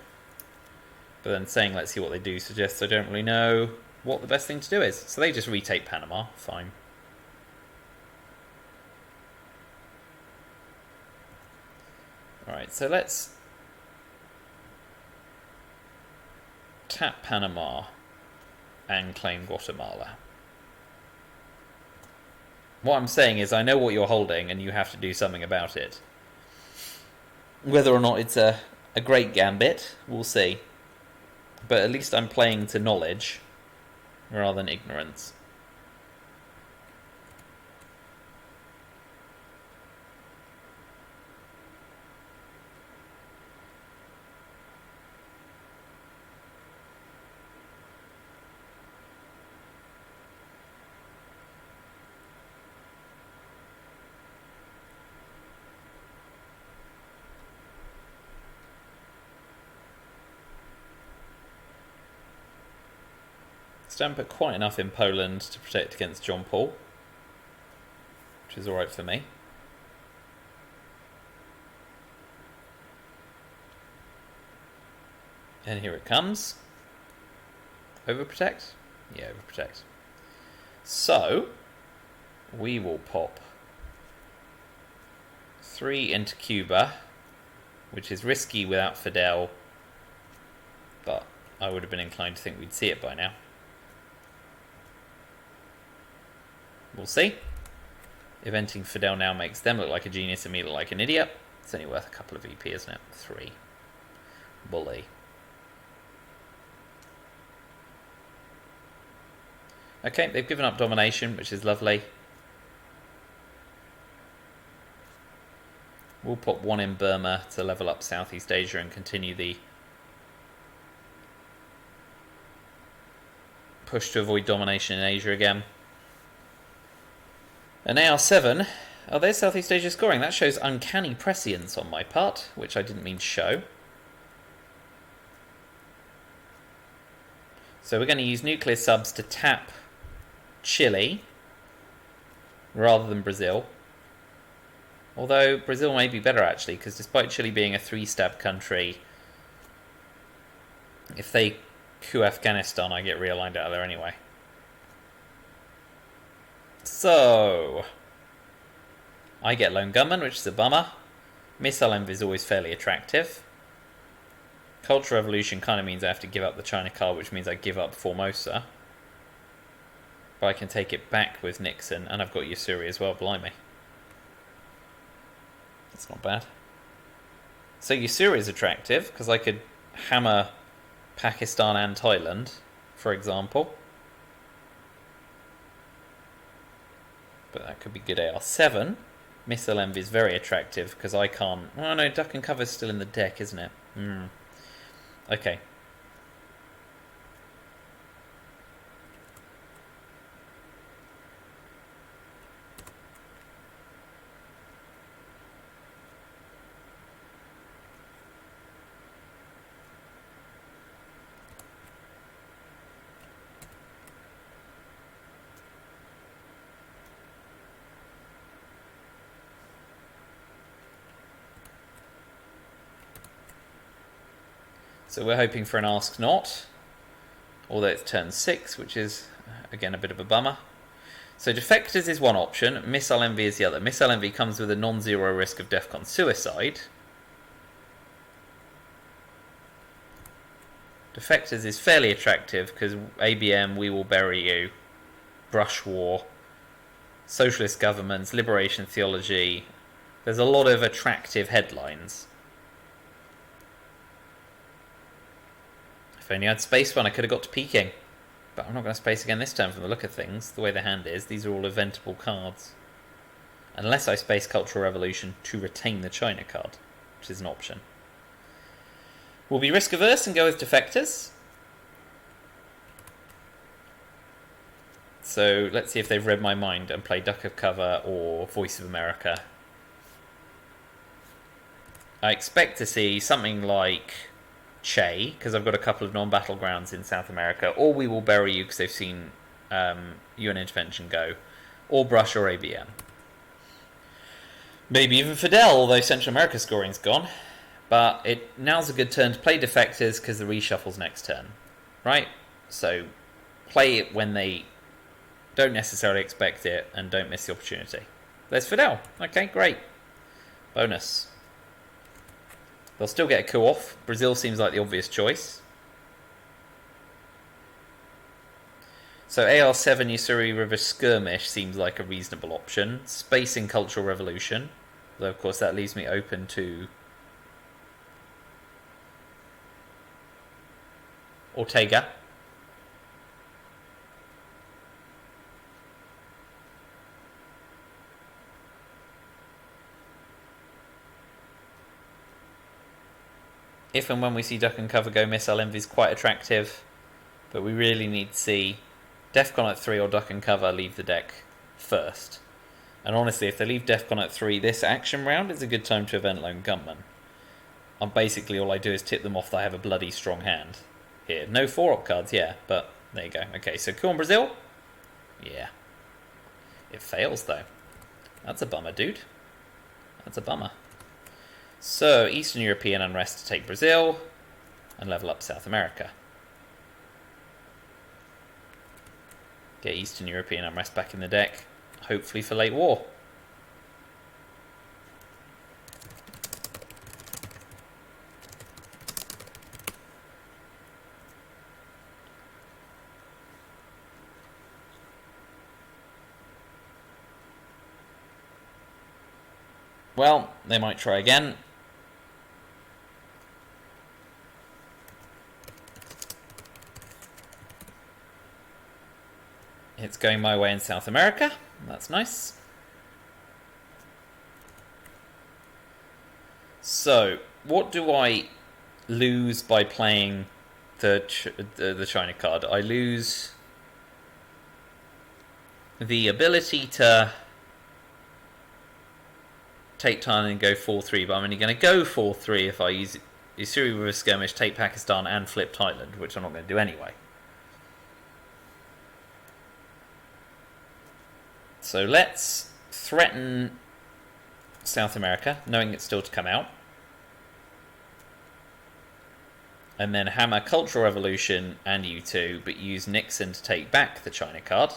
But then saying let's see what they do suggests I don't really know what the best thing to do is. So they just retake Panama. Fine. Alright, so let's tap Panama and claim Guatemala. What I'm saying is I know what you're holding and you have to do something about it. Whether or not it's a great gambit, we'll see. But at least I'm playing to knowledge rather than ignorance. Don't put quite enough in Poland to protect against John Paul, which is alright for me. And here it comes. Overprotect? Yeah, overprotect. So, we will pop 3 into Cuba, which is risky without Fidel, but I would have been inclined to think we'd see it by now. We'll see. Eventing Fidel now makes them look like a genius and me look like an idiot. It's only worth a couple of VP, isn't it? 3. Bully. Okay, they've given up domination, which is lovely. We'll put 1 in Burma to level up Southeast Asia and continue the push to avoid domination in Asia again. An AR7. Oh, there's Southeast Asia scoring. That shows uncanny prescience on my part, which I didn't mean to show. So we're going to use nuclear subs to tap Chile rather than Brazil. Although Brazil may be better actually, because despite Chile being a 3-stab country, if they coup Afghanistan, I get realigned out of there anyway. So, I get Lone Gunman, which is a bummer. Missile Envy is always fairly attractive. Cultural Revolution kind of means I have to give up the China card, which means I give up Formosa. But I can take it back with Nixon, and I've got Yusuri as well, blimey. That's not bad. So Yusuri is attractive, because I could hammer Pakistan and Thailand, for example. But that could be good AR7. Missile Envy is very attractive, because I can't... Oh no, Duck and Cover's still in the deck, isn't it? Okay. So we're hoping for an Ask Not, although it's turn 6, which is, again, a bit of a bummer. So Defectors is one option, Missile Envy is the other. Missile Envy comes with a non-zero risk of DEFCON suicide. Defectors is fairly attractive, because ABM, We Will Bury You, Brush War, Socialist Governments, Liberation Theology. There's a lot of attractive headlines. If only I had space when I could have got to peeking. But I'm not going to space again this turn from the look of things. The way the hand is, these are all eventable cards. Unless I space Cultural Revolution to retain the China card, which is an option. We'll be risk averse and go with Defectors. So let's see if they've read my mind and play Duck of Cover or Voice of America. I expect to see something like Che, because I've got a couple of non-battlegrounds in South America, or We Will Bury You, because they've seen UN intervention go, or Brush or ABM. Maybe even Fidel, although Central America scoring's gone. But now's a good turn to play Defectors, because the reshuffle's next turn. Right? So play it when they don't necessarily expect it, and don't miss the opportunity. There's Fidel. Okay, great. Bonus. They'll still get a coup off. Brazil seems like the obvious choice. So AR7 Yusuri River Skirmish seems like a reasonable option. Spacing Cultural Revolution. Though of course that leaves me open to Ortega. If and when we see Duck and Cover go, Missile Envy is quite attractive, but we really need to see Defcon at 3 or Duck and Cover leave the deck first. And honestly, if they leave Defcon at 3 this action round, it's a good time to event Lone Gunman. And basically all I do is tip them off that I have a bloody strong hand here. No 4-op cards, yeah, but there you go. Okay, so cool on Brazil? Yeah. It fails, though. That's a bummer, dude. That's a bummer. So, Eastern European unrest to take Brazil, and level up South America. Get Eastern European unrest back in the deck, hopefully for late war. Well, they might try again. It's going my way in South America. That's nice. So, what do I lose by playing the China card? I lose the ability to take Thailand and go 4-3, but I'm only going to go 4-3 if I use Usuri with a skirmish, take Pakistan and flip Thailand, which I'm not going to do anyway. So let's threaten South America, knowing it's still to come out. And then hammer Cultural Revolution and U2, but use Nixon to take back the China card.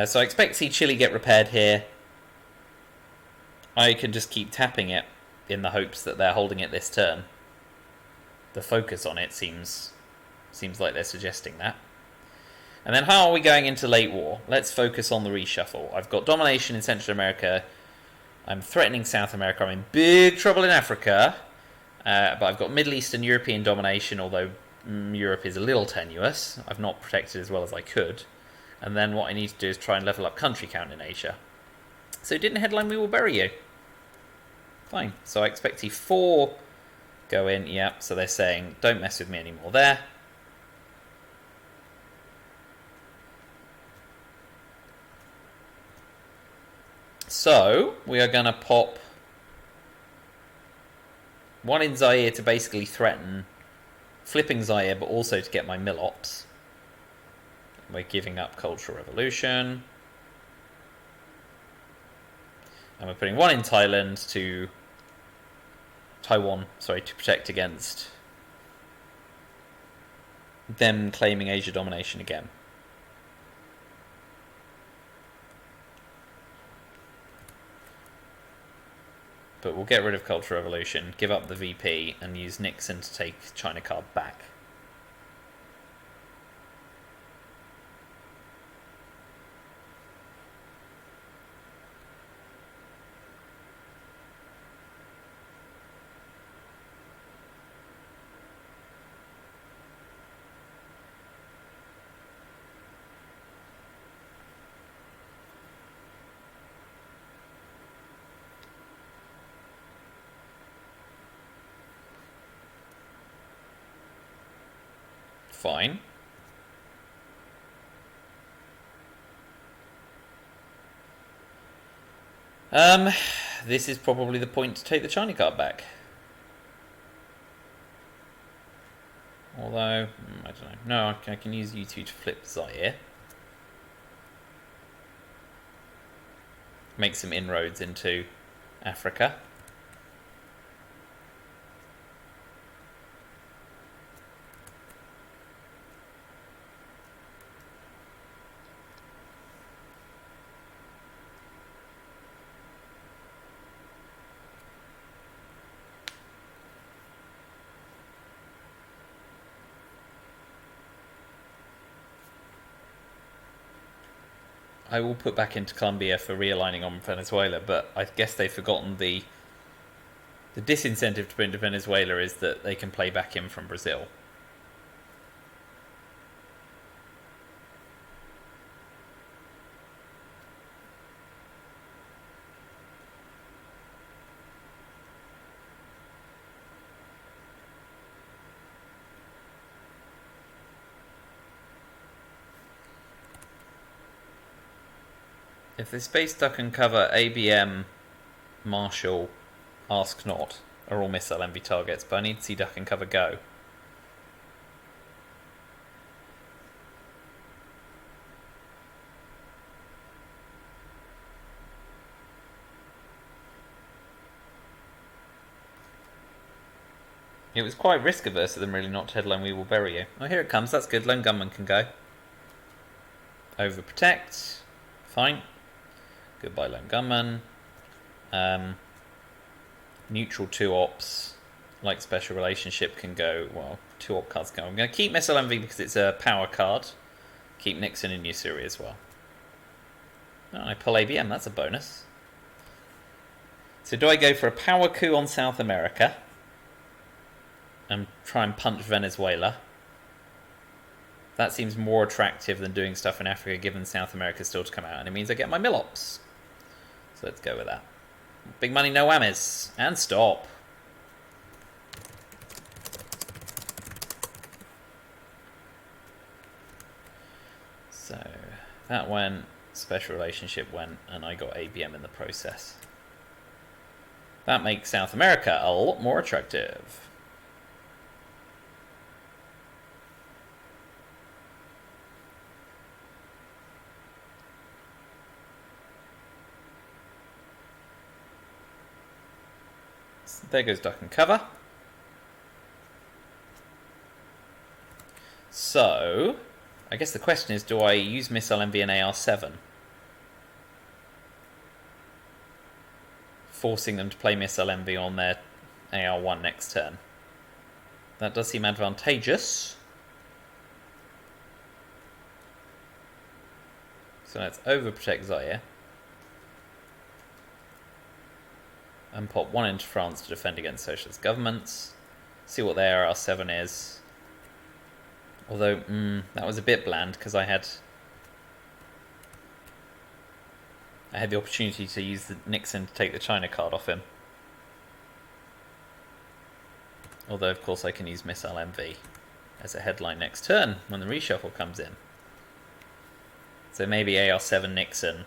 So I expect to see Chile get repaired here. I can just keep tapping it in the hopes that they're holding it this turn. The focus on it seems like they're suggesting that. And then how are we going into late war? Let's focus on the reshuffle. I've got domination in Central America. I'm threatening South America. I'm in big trouble in Africa. But I've got Middle East and European domination, although Europe is a little tenuous. I've not protected as well as I could. And then what I need to do is try and level up country count in Asia. So didn't headline We Will Bury You. Fine. So I expect T4 go in. Yeah, so they're saying don't mess with me anymore there. So we are going to pop one in Zaire to basically threaten flipping Zaire, but also to get my mill ops. We're giving up Cultural Revolution. And we're putting one in Thailand to Taiwan, sorry, to protect against them claiming Asia domination again. But we'll get rid of Cultural Revolution, give up the VP, and use Nixon to take China card back. Fine. This is probably the point to take the China card back. Although, I don't know. No, I can use U2 to flip Zaire. Make some inroads into Africa. I will put back into Colombia for realigning on Venezuela, but I guess they've forgotten the disincentive to put into Venezuela is that they can play back in from Brazil. If the space duck and cover ABM, Marshall, Ask Not are all missile envy targets, but I need to see duck and cover go. It was quite risk averse of them really not to headline We Will Bury You. Oh, here it comes, that's good, lone gunman can go. Overprotect. Fine. Goodbye, lone gunman. Neutral 2 ops, like special relationship, can go. Well, 2 op cards go. I'm going to keep Missile Envy because it's a power card. Keep Nixon and Usuri as well. Oh, I pull ABM, that's a bonus. So do I go for a power coup on South America and try and punch Venezuela? That seems more attractive than doing stuff in Africa, given South America still to come out, and it means I get my Millops. So let's go with that. Big money, no whammies. And stop. So that went, special relationship went, and I got ABM in the process. That makes South America a lot more attractive. So there goes duck and cover. So I guess the question is, do I use Missile Envy and AR7? Forcing them to play Missile Envy on their AR1 next turn. That does seem advantageous. So let's overprotect Zaire. And pop 1 into France to defend against socialist governments. See what their AR7 is. Although, that was a bit bland because I had the opportunity to use the Nixon to take the China card off him. Although, of course, I can use Missile Envy as a headline next turn when the reshuffle comes in. So maybe AR7 Nixon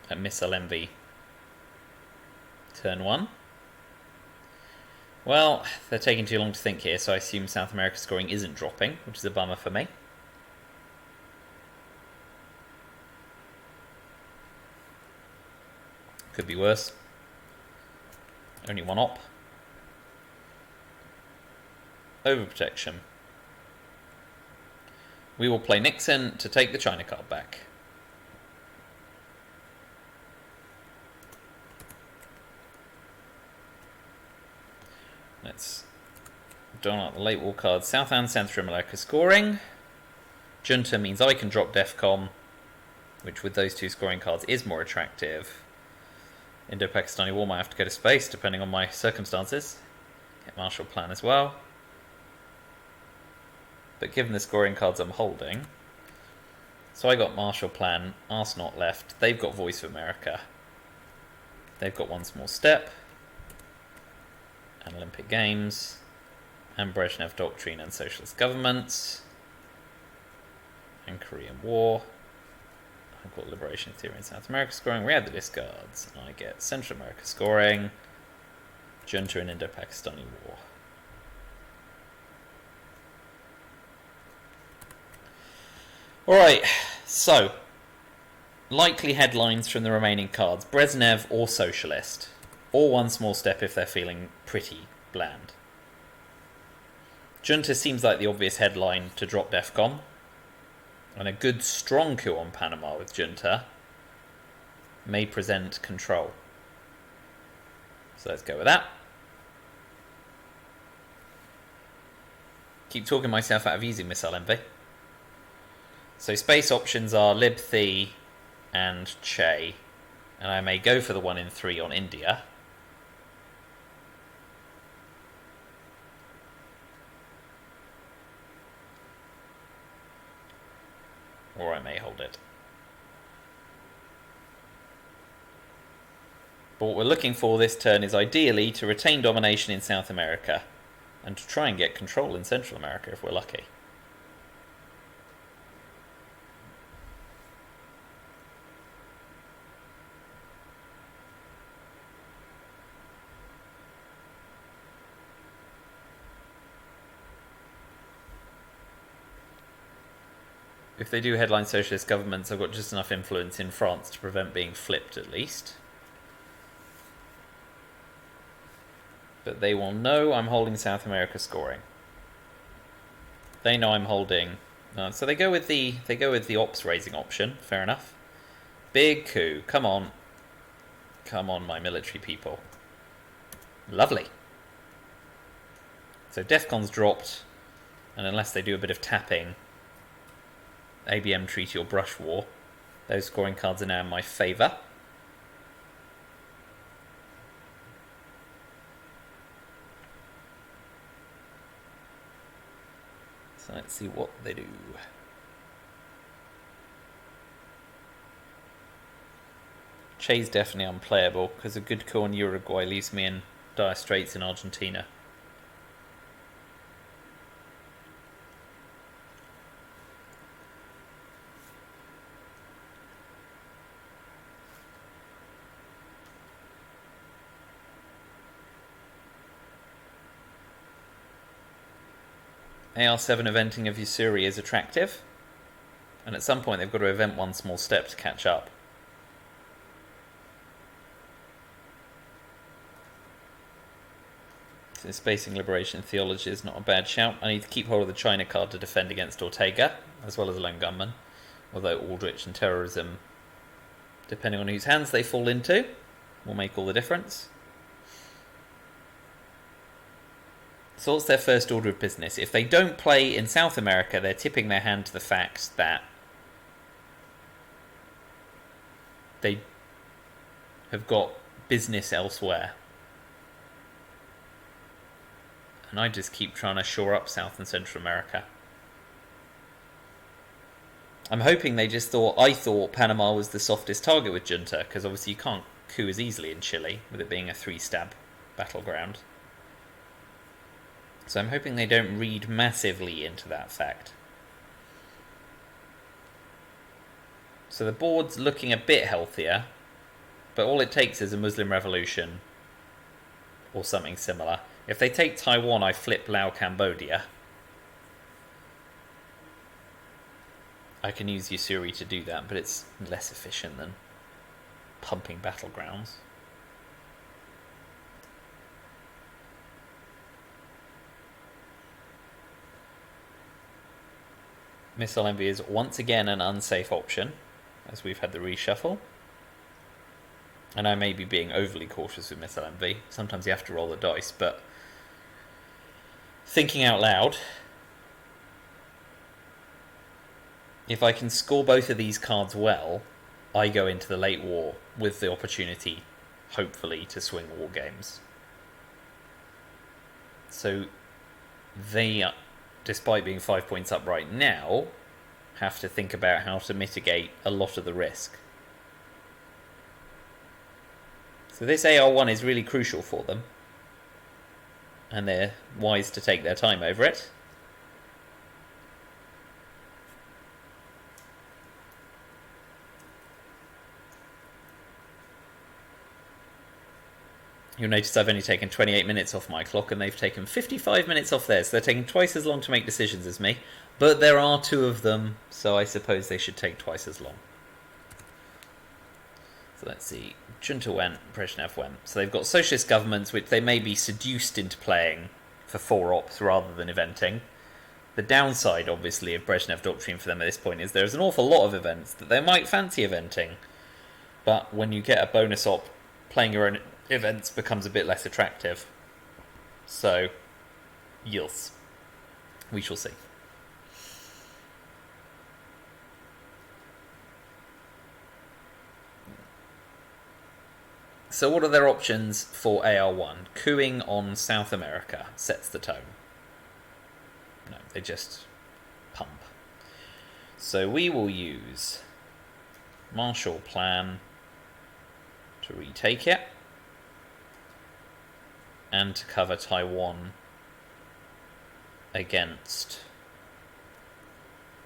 and Missile Envy turn 1. Well, they're taking too long to think here, so I assume South America scoring isn't dropping, which is a bummer for me. Could be worse. Only 1 op. Overprotection. We will play Nixon to take the China card back. Let's don out the late war cards. South and Central America scoring. Junta means I can drop DEFCON, which with those 2 scoring cards is more attractive. Indo-Pakistani War might have to go to space, depending on my circumstances. Get Marshall Plan as well. But given the scoring cards I'm holding, so I got Marshall Plan, Arse not left. They've got Voice of America. They've got One Small Step, and Olympic Games, and Brezhnev Doctrine and Socialist Governments, and Korean War. I've got Liberation Theory in South America scoring. We add the discards, and I get Central America scoring, Junta and Indo-Pakistani War. Alright, so likely headlines from the remaining cards. Brezhnev or Socialist, or One Small Step if they're feeling pretty bland. Junta seems like the obvious headline to drop DEFCON. And a good strong coup on Panama with Junta may present control. So let's go with that. Keep talking myself out of using Missile Envy. So space options are Lib Thi and Che. And I may go for the 1 in 3 on India. Or I may hold it. But what we're looking for this turn is ideally to retain domination in South America and to try and get control in Central America if we're lucky. If they do headline socialist governments, I've got just enough influence in France to prevent being flipped at least. But they will know I'm holding South America scoring. They know I'm holding So they go with the ops raising option. Fair enough. Big coup. Come on, my military people. Lovely. So DEFCON's dropped, and unless they do a bit of tapping, ABM Treaty or Brush War, those scoring cards are now in my favour. So let's see what they do. Che's definitely unplayable, because a good coup on Uruguay leaves me in dire straits in Argentina. AR7 eventing of Usuri is attractive, and at some point they've got to event one small step to catch up. So Spacing Liberation Theology is not a bad shout. I need to keep hold of the China card to defend against Ortega, as well as a lone gunman, although Aldrich and Terrorism, depending on whose hands they fall into, will make all the difference. So what's their first order of business? If they don't play in South America, they're tipping their hand to the fact that they have got business elsewhere. And I just keep trying to shore up South and Central America. I'm hoping they just thought, I thought Panama was the softest target with Junta, because obviously you can't coup as easily in Chile, with it being a 3-stab battleground. So I'm hoping they don't read massively into that fact. So the board's looking a bit healthier, but all it takes is a Muslim revolution or something similar. If they take Taiwan, I flip Lao Cambodia. I can use Usuri to do that, but it's less efficient than pumping battlegrounds. Missile Envy is once again an unsafe option, as we've had the reshuffle. And I may be being overly cautious with Missile Envy. Sometimes you have to roll the dice, but thinking out loud, if I can score both of these cards well, I go into the late war with the opportunity, hopefully, to swing war games. So they, despite being 5 points up right now, have to think about how to mitigate a lot of the risk. So this AR1 is really crucial for them, and they're wise to take their time over it. You'll notice I've only taken 28 minutes off my clock, and they've taken 55 minutes off theirs, so they're taking twice as long to make decisions as me. But there are two of them, so I suppose they should take twice as long. So let's see. Junta went, Brezhnev went. So they've got socialist governments, which they may be seduced into playing for 4 ops rather than eventing. The downside, obviously, of Brezhnev doctrine for them at this point is there's an awful lot of events that they might fancy eventing. But when you get a bonus op, playing your own events becomes a bit less attractive. So, yes. We shall see. So what are their options for AR1? Cooing on South America sets the tone. No, they just pump. So we will use Marshall Plan to retake it, and to cover Taiwan against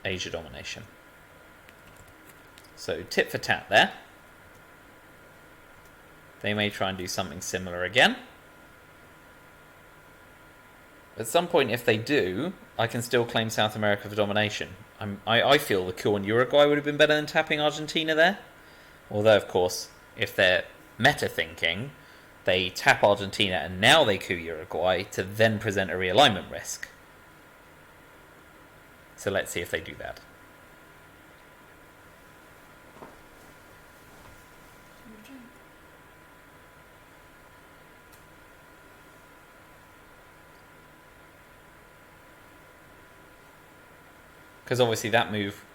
Asia domination. So tit for tat there. They may try and do something similar again. At some point, if they do, I can still claim South America for domination. I feel the coup on Uruguay would have been better than tapping Argentina there. Although, of course, if they're meta-thinking, they tap Argentina and now they coup Uruguay to then present a realignment risk. So let's see if they do that. Because obviously that move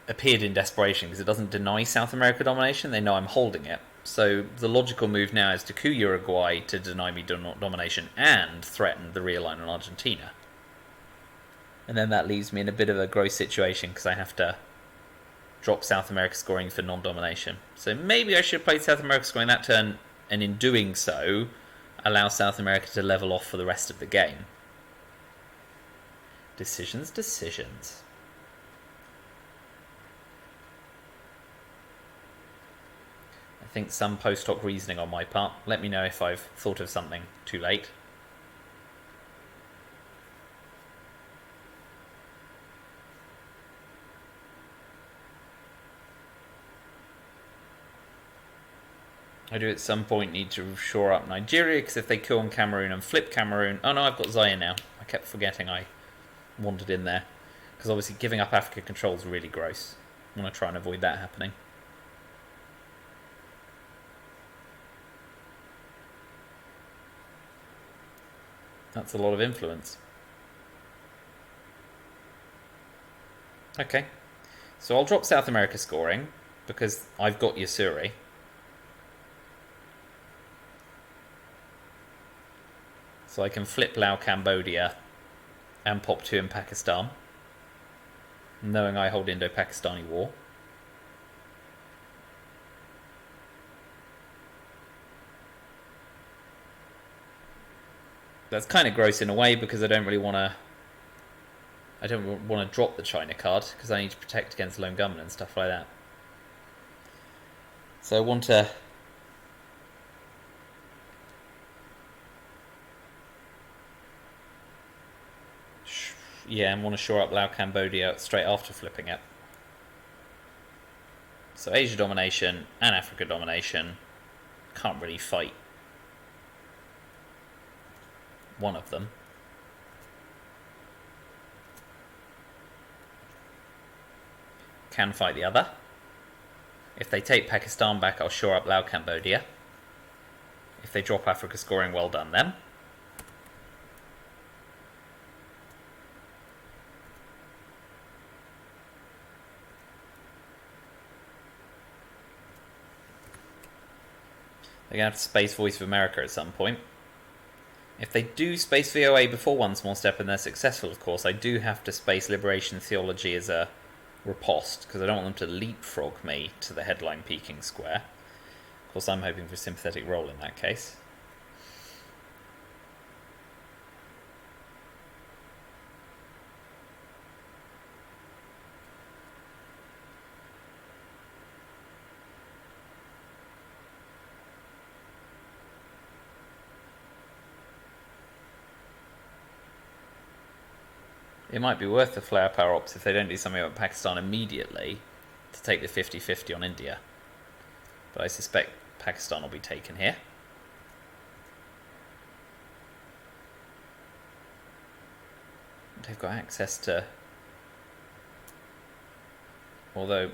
appeared in desperation because it doesn't deny South America domination. They know I'm holding it. So the logical move now is to coup Uruguay to deny me domination and threaten the realignment on Argentina. And then that leaves me in a bit of a gross situation because I have to drop South America scoring for non-domination. So maybe I should play South America scoring that turn, and in doing so, allow South America to level off for the rest of the game. Decisions. I think some post hoc reasoning on my part. Let me know if I've thought of something too late. I do at some point need to shore up Nigeria, because if they kill on Cameroon and flip Cameroon... Oh no, I've got Zaire now. I kept forgetting I wandered in there. Because obviously giving up Africa control is really gross. I want to try and avoid that happening. That's a lot of influence. Okay. So I'll drop South America scoring, because I've got Yasuri. So I can flip Lao Cambodia and pop 2 in Pakistan, knowing I hold Indo-Pakistani war. That's kind of gross in a way because I don't really want to... I don't want to drop the China card because I need to protect against lone gunmen and stuff like that. So I want to... Yeah, I want to shore up Lao Cambodia straight after flipping it. So Asia domination and Africa domination. Can't really fight one of them. Can fight the other. If they take Pakistan back, I'll shore up Lao Cambodia. If they drop Africa scoring, well done them. They're going to have to space Voice of America at some point. If they do space VOA before One Small Step and they're successful, of course, I do have to space Liberation Theology as a riposte, because I don't want them to leapfrog me to the headline peaking square. Of course, I'm hoping for a sympathetic role in that case. It might be worth the flare power ops if they don't do something about Pakistan immediately to take the 50-50 on India. But I suspect Pakistan will be taken here. They've got access to... Although,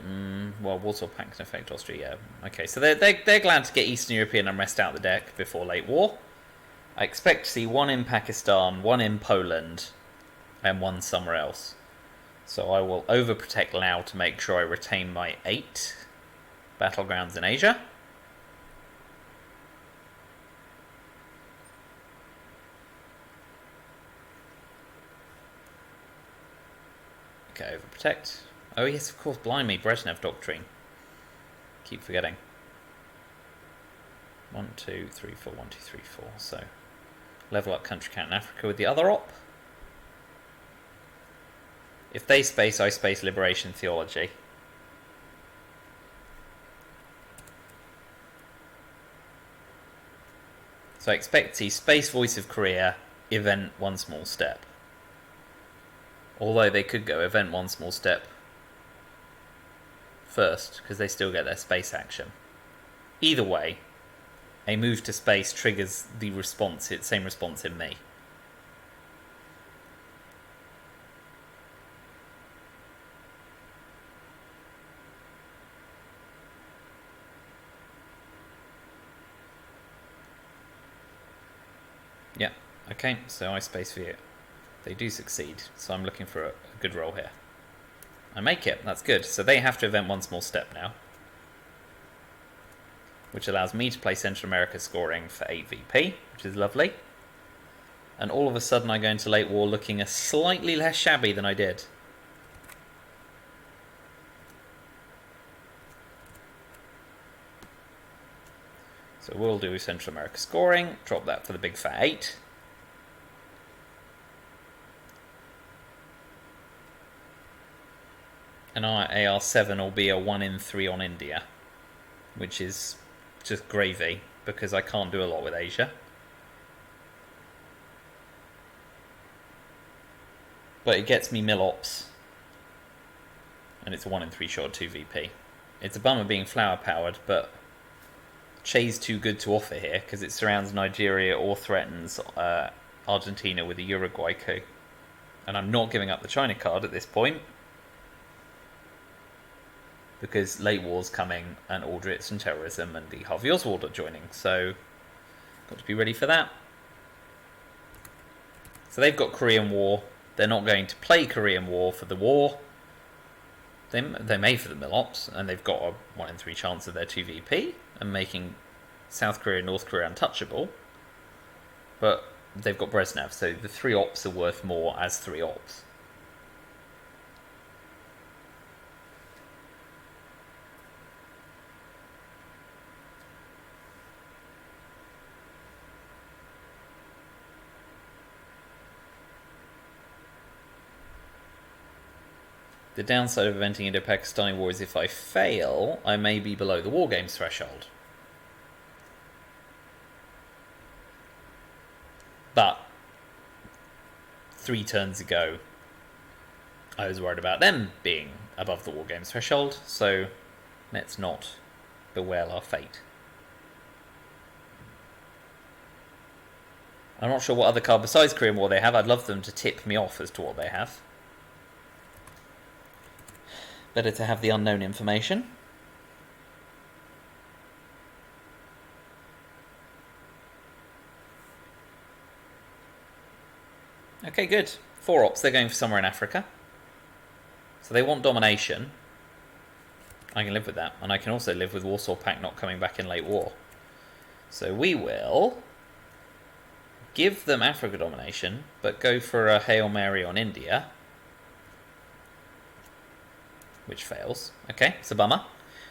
well, Warsaw Pact can affect Austria, yeah. Okay, so they're glad to get Eastern European unrest out the deck before late war. I expect to see 1 in Pakistan, 1 in Poland, and 1 somewhere else. So I will overprotect Lao to make sure I retain my 8 battlegrounds in Asia. Okay, overprotect. Oh yes, of course, blimey, Brezhnev Doctrine. Keep forgetting. 1, 2, 3, 4, 1, 2, 3, 4. So, level up country count in Africa with the other op. If they space, I space Liberation Theology. So I expect to see Space Voice of Korea, Event One Small Step. Although they could go Event One Small Step first, because they still get their space action. Either way, a move to space triggers the response, same response in me. Yeah, okay, so I space view. They do succeed, so I'm looking for a good roll here. I make it, that's good. So they have to event one small step now, which allows me to play Central America scoring for 8 VP, which is lovely. And all of a sudden I go into late war looking a slightly less shabby than I did. So we'll do Central America scoring, drop that for the big fat 8. And our AR7 will be a 1 in 3 on India, which is just gravy, because I can't do a lot with Asia. But it gets me Milops, and it's a 1 in 3 shot 2 VP. It's a bummer being flower powered, but Che's too good to offer here, because it surrounds Nigeria or threatens Argentina with a Uruguay coup. And I'm not giving up the China card at this point, because late war's coming, and Aldrich and terrorism and the Harvey Oswald are joining, so got to be ready for that. So they've got Korean War. They're not going to play Korean War for the war. They may for the Milops, and they've got a 1 in 3 chance of their 2 VP and making South Korea and North Korea untouchable. But they've got Brezhnev, so the 3 ops are worth more as 3 ops. The downside of eventing Indo-Pakistani war is if I fail, I may be below the war games threshold. But 3 turns ago, I was worried about them being above the war games threshold, so let's not bewail our fate. I'm not sure what other card besides Korean War they have. I'd love them to tip me off as to what they have. Better to have the unknown information. Okay, good. 4 ops, they're going for somewhere in Africa. So they want domination. I can live with that. And I can also live with Warsaw Pact not coming back in late war. So we will give them Africa domination, but go for a Hail Mary on India, which fails. Okay, it's a bummer.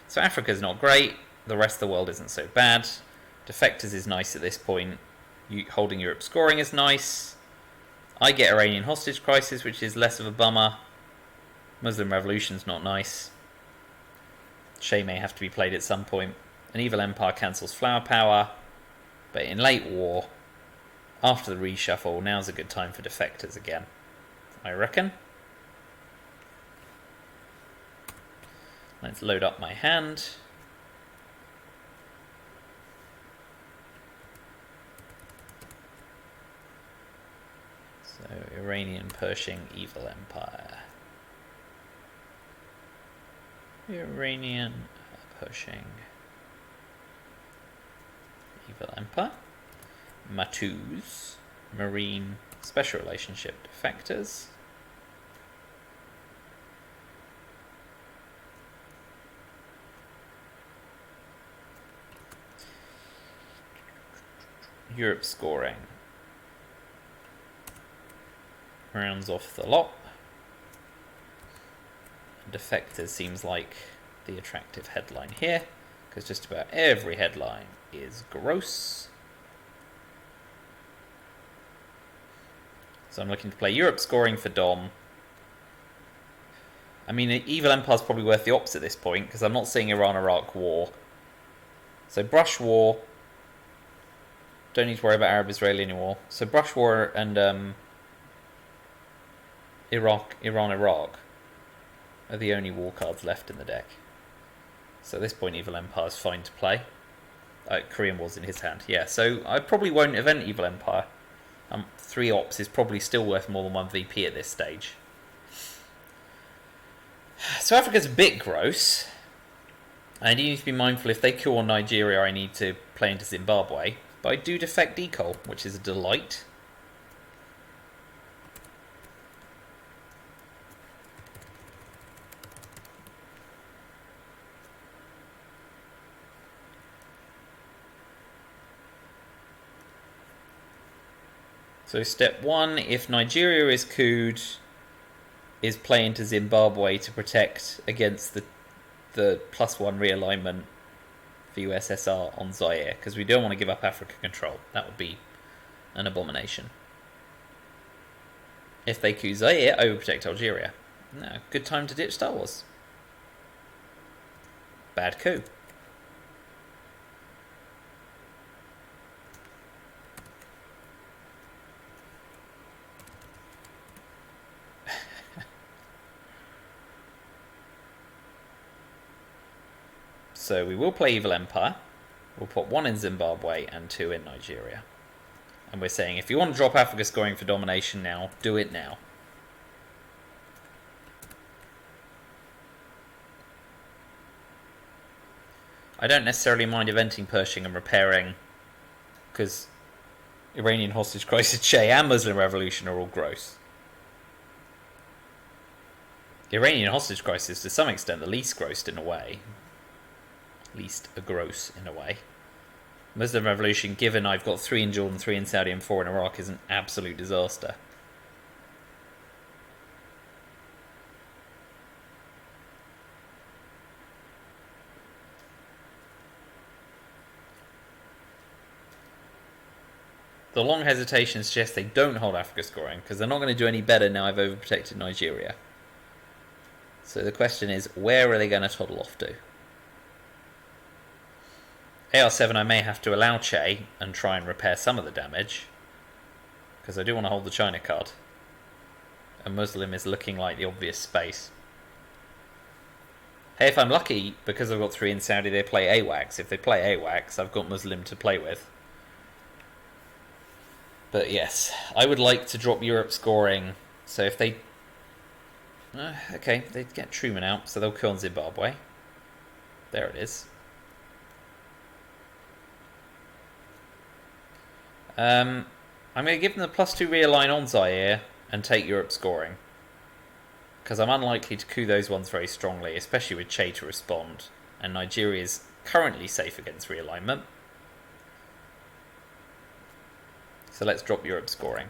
So Africa's not great. The rest of the world isn't so bad. Defectors is nice at this point. Holding Europe scoring is nice. I get Iranian hostage crisis, which is less of a bummer. Muslim revolution's not nice. Che may have to be played at some point. An evil empire cancels flower power. But in late war, after the reshuffle, now's a good time for defectors again, I reckon. Let's load up my hand. So, Iranian, Pershing, Evil Empire. Iranian, Pershing, Evil Empire. Matuz, Marine, Special Relationship Defectors. Europe scoring rounds off the lot. Defectors seems like the attractive headline here, because just about every headline is gross. So I'm looking to play Europe scoring for Dom. I mean, Evil Empire's probably worth the ops at this point, because I'm not seeing Iran-Iraq war. So Brush War. Don't need to worry about Arab-Israeli anymore. So Brush War and Iran-Iraq are the only war cards left in the deck. So at this point, Evil Empire's fine to play. Korean War's in his hand. Yeah, so I probably won't event Evil Empire. 3 ops is probably still worth more than 1 VP at this stage. So Africa's a bit gross. I need to be mindful, if they kill on Nigeria, I need to play into Zimbabwe. But I do defect decol, which is a delight. So step 1, if Nigeria is couped, is play into Zimbabwe to protect against the +1 realignment for USSR on Zaire, because we don't want to give up Africa control. That would be an abomination. If they coup Zaire, overprotect Algeria. No, good time to ditch Star Wars. Bad coup. So we will play Evil Empire. We'll put 1 in Zimbabwe and 2 in Nigeria. And we're saying, if you want to drop Africa scoring for domination now, do it now. I don't necessarily mind eventing Pershing and repairing, because Iranian hostage crisis, Che, and Muslim revolution are all gross. Iranian hostage crisis, to some extent, the least gross in a way. Least gross in a way. Muslim revolution, given I've got 3 in Jordan, 3 in Saudi, and 4 in Iraq, is an absolute disaster. The long hesitation suggests they don't hold Africa scoring, because they're not going to do any better now I've overprotected Nigeria. So the question is, where are they going to toddle off to? AR7 I may have to allow Che and try and repair some of the damage, because I do want to hold the China card. And Muslim is looking like the obvious space. Hey, if I'm lucky, because I've got 3 in Saudi, they play AWACS. If they play AWACS, I've got Muslim to play with. But yes, I would like to drop Europe scoring. So if they... okay, they get Truman out, so they'll kill Zimbabwe. There it is. I'm going to give them the +2 realign on Zaire and take Europe scoring, because I'm unlikely to coup those ones very strongly, especially with Che to respond, and Nigeria is currently safe against realignment. So let's drop Europe scoring.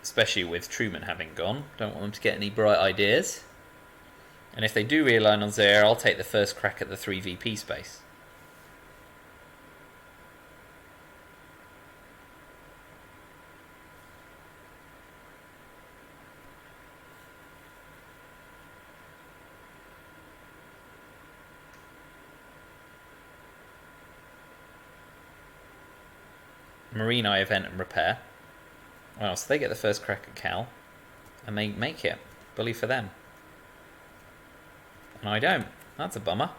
Especially with Truman having gone. Don't want them to get any bright ideas. And if they do realign on Zaire, I'll take the first crack at the 3 VP space. Marine I event and repair. Well, so they get the first crack at Cal, and they make it. Bully for them. And I don't. That's a bummer.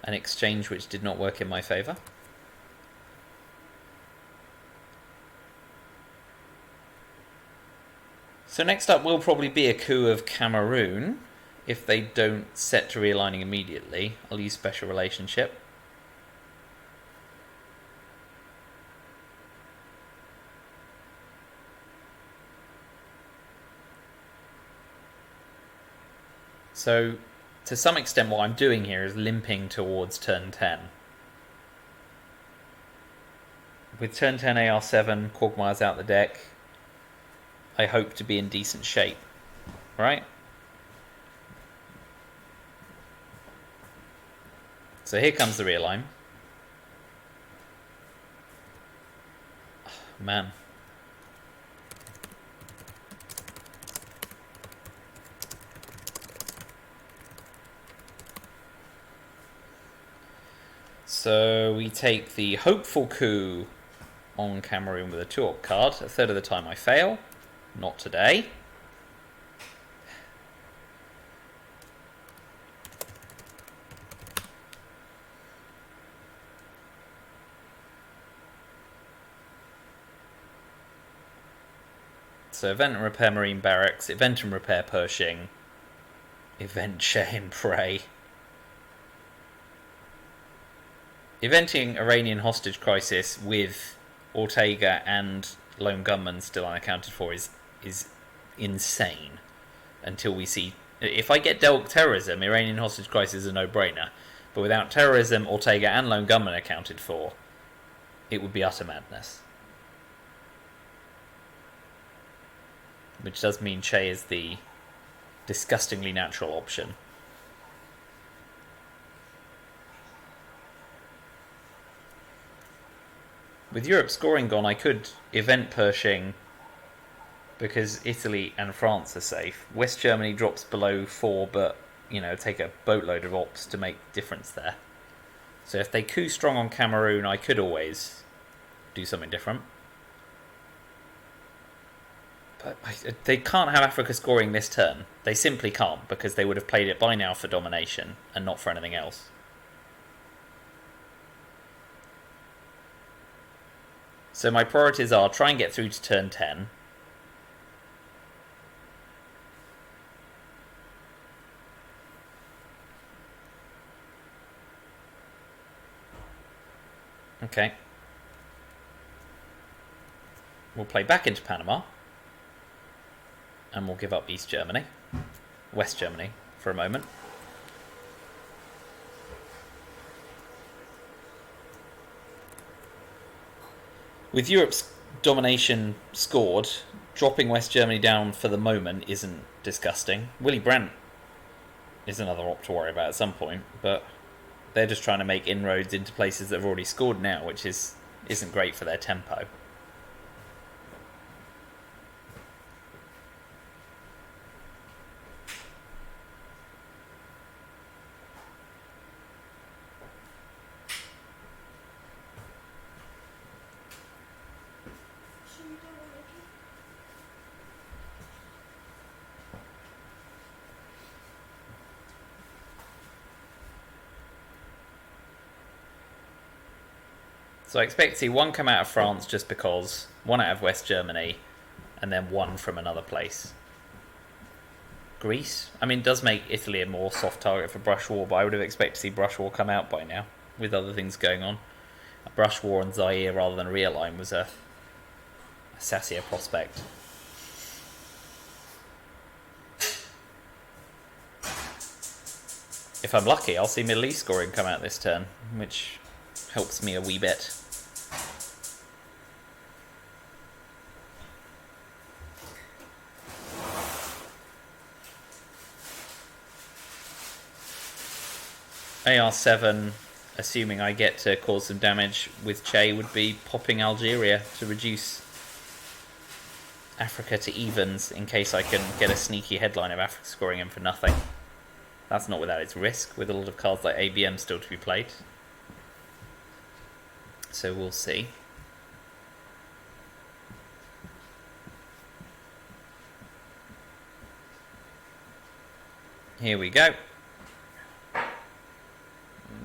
An exchange which did not work in my favour. So next up will probably be a coup of Cameroon. If they don't set to realigning immediately, I'll use special relationship. So, to some extent, what I'm doing here is limping towards turn 10. With turn 10 AR7, Quagmire's out the deck, I hope to be in decent shape, right? So here comes the realign. Oh, man. So we take the hopeful coup on Cameroon with a 2-op card. A third of the time I fail. Not today. So event and repair Marine Barracks, event and repair Pershing, event Che and Prey. Eventing Iranian hostage crisis with Ortega and lone gunmen still unaccounted for is insane. Until we see, if I get dealt terrorism, Iranian hostage crisis is a no-brainer. But without terrorism, Ortega and lone gunmen accounted for, it would be utter madness. Which does mean Che is the disgustingly natural option. With Europe scoring gone, I could event Pershing because Italy and France are safe. West Germany drops below 4, but, take a boatload of ops to make difference there. So if they coup strong on Cameroon, I could always do something different. But they can't have Africa scoring this turn. They simply can't, because they would have played it by now for domination and not for anything else. So my priorities are try and get through to turn 10. Okay. We'll play back into Panama. And we'll give up East Germany. West Germany for a moment. With Europe's domination scored, dropping West Germany down for the moment isn't disgusting. Willy Brandt is another op to worry about at some point, but they're just trying to make inroads into places that have already scored now, which isn't great for their tempo. So I expect to see one come out of France just because, one out of West Germany, and then one from another place. Greece? I mean, it does make Italy a more soft target for brush war, but I would have expected to see brush war come out by now, with other things going on. A brush war on Zaire rather than realign was a sassier prospect. If I'm lucky, I'll see Middle East scoring come out this turn, which helps me a wee bit. AR7, assuming I get to cause some damage with Che, would be popping Algeria to reduce Africa to evens in case I can get a sneaky headline of Africa scoring in for nothing. That's not without its risk, with a lot of cards like ABM still to be played. So we'll see. Here we go.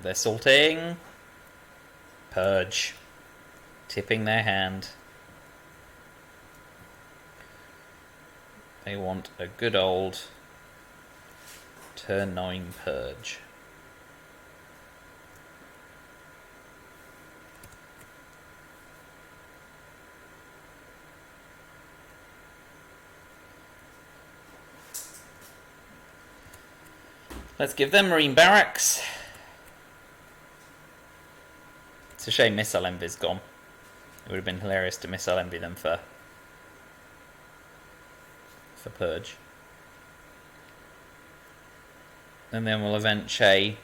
They're salting. Purge. Tipping their hand. They want a good old turn 9 purge. Let's give them Marine Barracks. It's a shame Missile Envy's gone. It would have been hilarious to Missile Envy them for Purge. And then we'll event Che.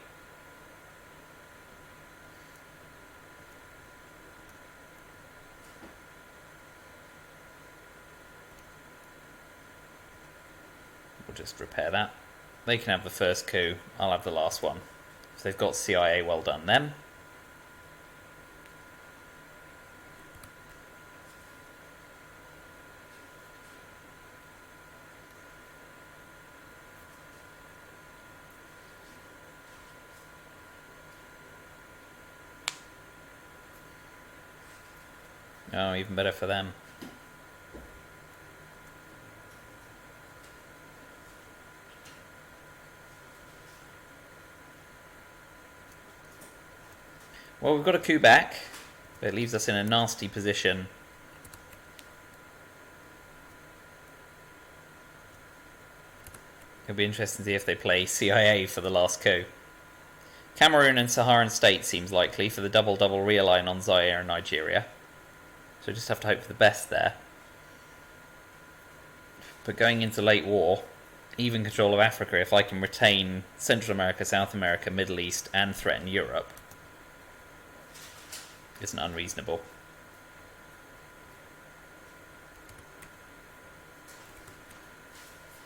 We'll just repair that. They can have the first coup, I'll have the last one. If they've got CIA, well done them. Oh, even better for them. Well, we've got a coup back, but it leaves us in a nasty position. It'll be interesting to see if they play CIA for the last coup. Cameroon and Saharan State seems likely for the double-double realign on Zaire and Nigeria. So just have to hope for the best there. But going into late war, even control of Africa, if I can retain Central America, South America, Middle East, and threaten Europe, isn't unreasonable.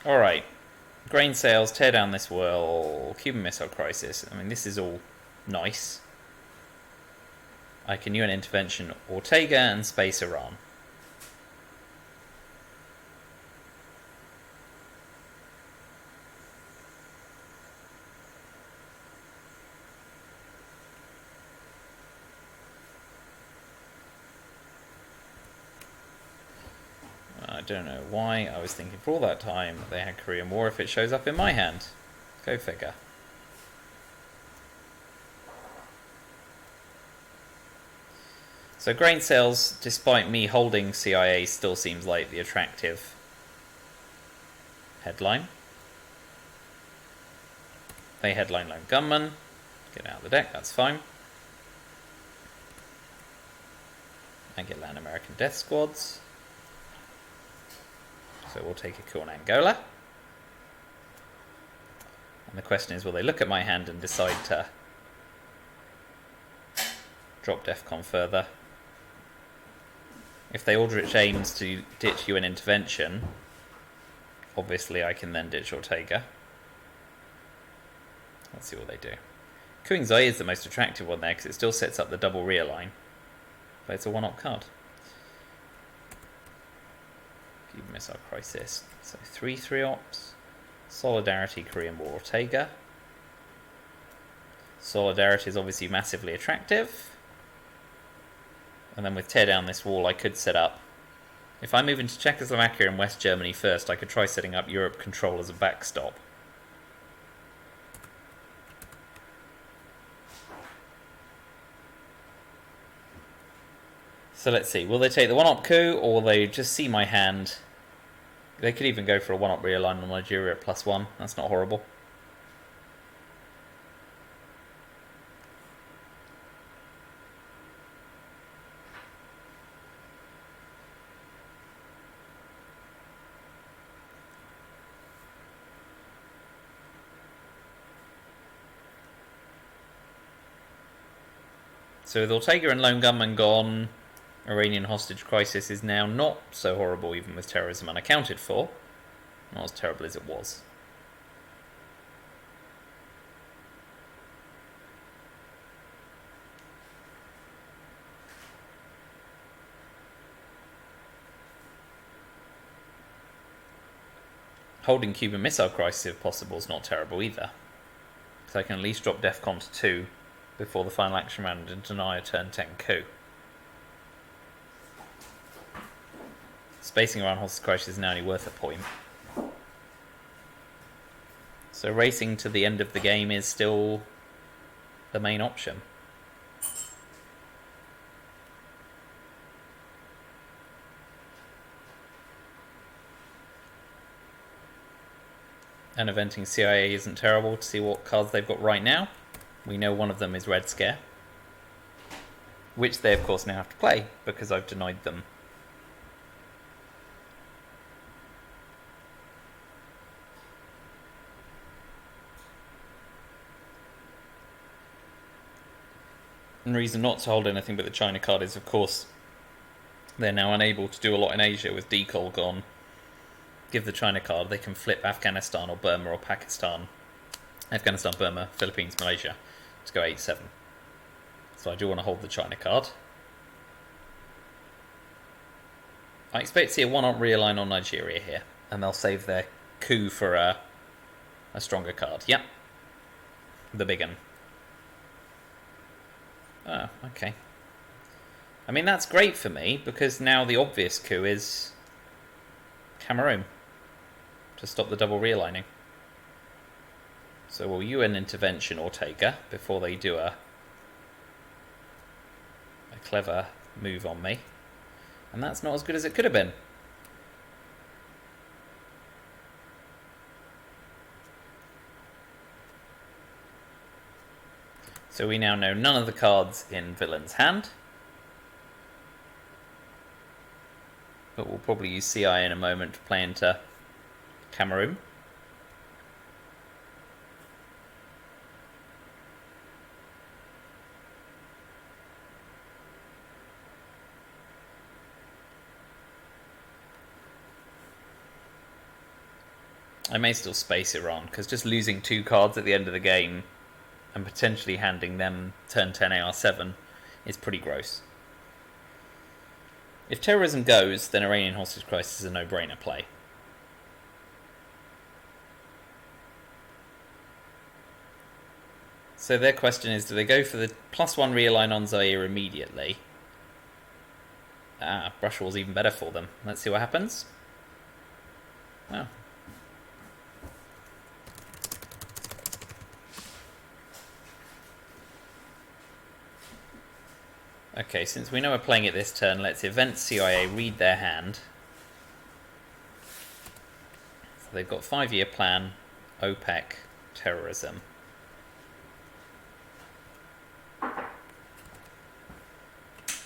Alright. Grain sales, tear down this wall, Cuban Missile Crisis. I mean, this is all nice. I can UN intervention Ortega and space Iran. I don't know why I was thinking for all that time they had Korean War if it shows up in my hand. Go figure. So grain sales, despite me holding CIA, still seems like the attractive headline. They headline lone gunman. Get out of the deck, that's fine. And get Latin American death squads. So we'll take a coup on Angola. And the question is, will they look at my hand and decide to drop DEFCON further? If they Aldrich aims to ditch UN intervention, obviously I can then ditch Ortega. Let's see what they do. Couing Zaire is the most attractive one there because it still sets up the double realign. But it's a one-op card. Cuban Missile Crisis. So 3 ops. Solidarity, Korean War, Ortega. Solidarity is obviously massively attractive. And then with tear down this wall, I could set up... If I move into Czechoslovakia and West Germany first, I could try setting up Europe control as a backstop. So let's see, will they take the one-op coup, or will they just see my hand? They could even go for a one-op realign on Nigeria at +1, that's not horrible. So with Ortega and Lone Gunman gone, Iranian hostage crisis is now not so horrible, even with terrorism unaccounted for. Not as terrible as it was. Holding Cuban Missile Crisis if possible is not terrible either. So I can at least drop DEFCON to 2 before the final action round and deny a turn 10 coup. Spacing around hostage crisis is now only worth a point. So racing to the end of the game is still the main option. And eventing CIA isn't terrible to see what cards they've got right now. We know one of them is Red Scare, which they of course now have to play because I've denied them. And the reason not to hold anything but the China card is, of course, they're now unable to do a lot in Asia with Decol gone. Give the China card, they can flip Afghanistan or Burma or Pakistan. Afghanistan, Burma, Philippines, Malaysia to go 8-7. So I do want to hold the China card. I expect to see a one-op realign on Nigeria here, and they'll save their coup for a stronger card. Yep. The big one. Oh, okay. I mean, that's great for me, because now the obvious coup is Cameroon to stop the double realigning. So we'll UN intervention Ortega before they do a clever move on me. And that's not as good as it could have been. So we now know none of the cards in Villain's hand. But we'll probably use CI in a moment to play into Cameroon. I may still space Iran, because just losing 2 cards at the end of the game and potentially handing them turn 10 AR7 is pretty gross. If terrorism goes, then Iranian hostage crisis is a no-brainer play. So their question is, do they go for the +1 realign on Zaire immediately? Brush Wall's even better for them. Let's see what happens. Oh. Okay, since we know we're playing it this turn, let's event CIA read their hand. So they've got 5-year plan, OPEC, terrorism.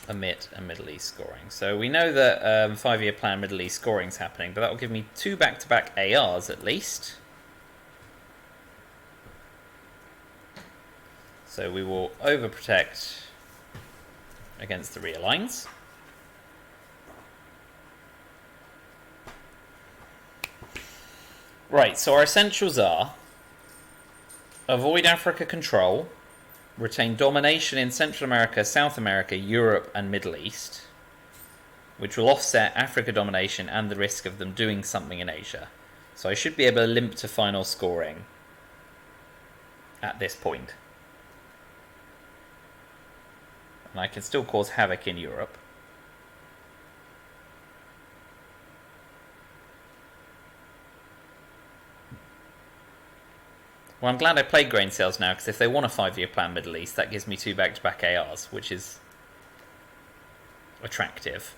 Omit and Middle East scoring. So we know that 5-year plan Middle East scoring is happening, but that will give me 2 back-to-back ARs at least. So we will overprotect against the realigns. Right, so our essentials are avoid Africa control, retain domination in Central America, South America, Europe and Middle East, which will offset Africa domination and the risk of them doing something in Asia. So I should be able to limp to final scoring at this point. And I can still cause havoc in Europe. Well, I'm glad I played grain sales now, because if they want a 5-year plan Middle East, that gives me 2 back-to-back ARs, which is attractive.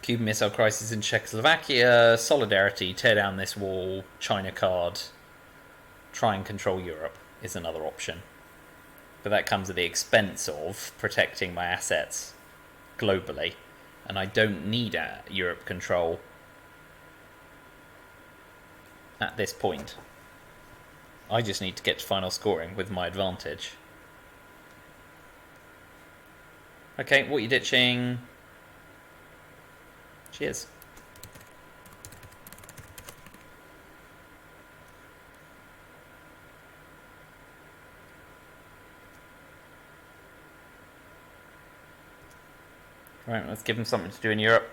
Cuban Missile Crisis in Czechoslovakia, Solidarity, tear down this wall, China card, try and control Europe is another option. But that comes at the expense of protecting my assets globally. And I don't need Europe control at this point. I just need to get to final scoring with my advantage. Okay, what are you ditching? Cheers. Right, let's give them something to do in Europe.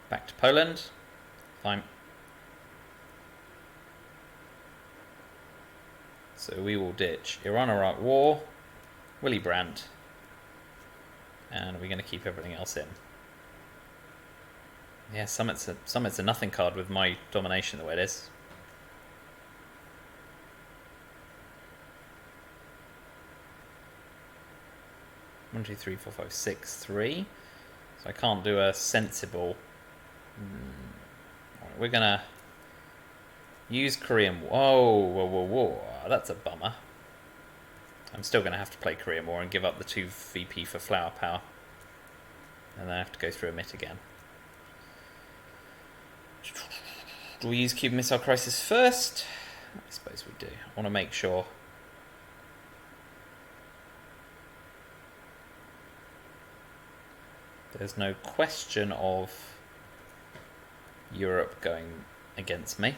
Back to Poland. Fine. So we will ditch Iran-Iraq War, Willy Brandt, and we're going to keep everything else in. Yeah, Summit's a nothing card with my domination the way it is. One, two, three, four, five, six, 3. So I can't do a sensible. Right, we're gonna use Korean War. Whoa. That's a bummer. I'm still gonna have to play Korean War and give up the 2 VP for flower power. And then I have to go through a MIT again. Do we use Cuban Missile Crisis first? I suppose we do. I want to make sure. There's no question of Europe going against me.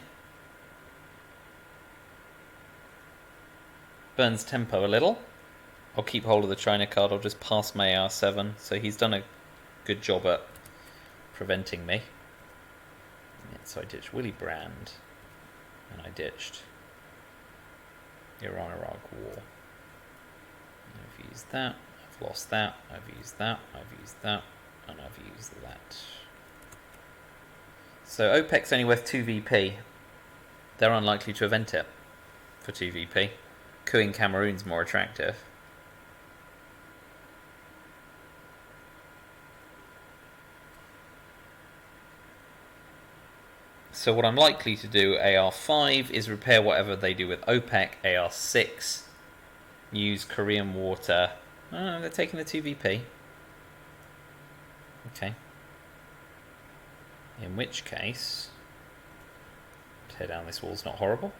Burns tempo a little. I'll keep hold of the China card. I'll just pass my AR7. So he's done a good job at preventing me. Yeah, so I ditched Willy Brandt. And I ditched Iran-Iraq War. I've used that. I've lost that. I've used that. I've used that. And I've used that. So OPEC's only worth 2 VP. They're unlikely to event it for 2 VP. Coups in Cameroon's more attractive. So what I'm likely to do, AR5, is repair whatever they do with OPEC. AR6, use Korean water. Oh, they're taking the 2 VP. Okay. In which case, tear down this wall's not horrible.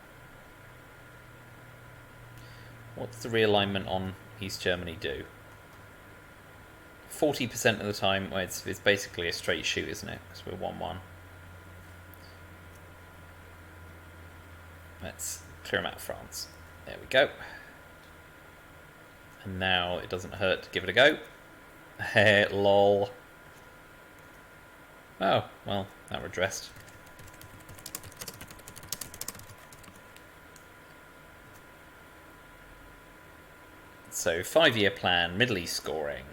What's the realignment on East Germany do? 40% of the time, well, it's basically a straight shoot, isn't it? Because we're 1-1. Let's clear them out of France. There we go. And now it doesn't hurt to give it a go. Lol. Oh, well, that redressed. So 5-year plan, Middle East scoring.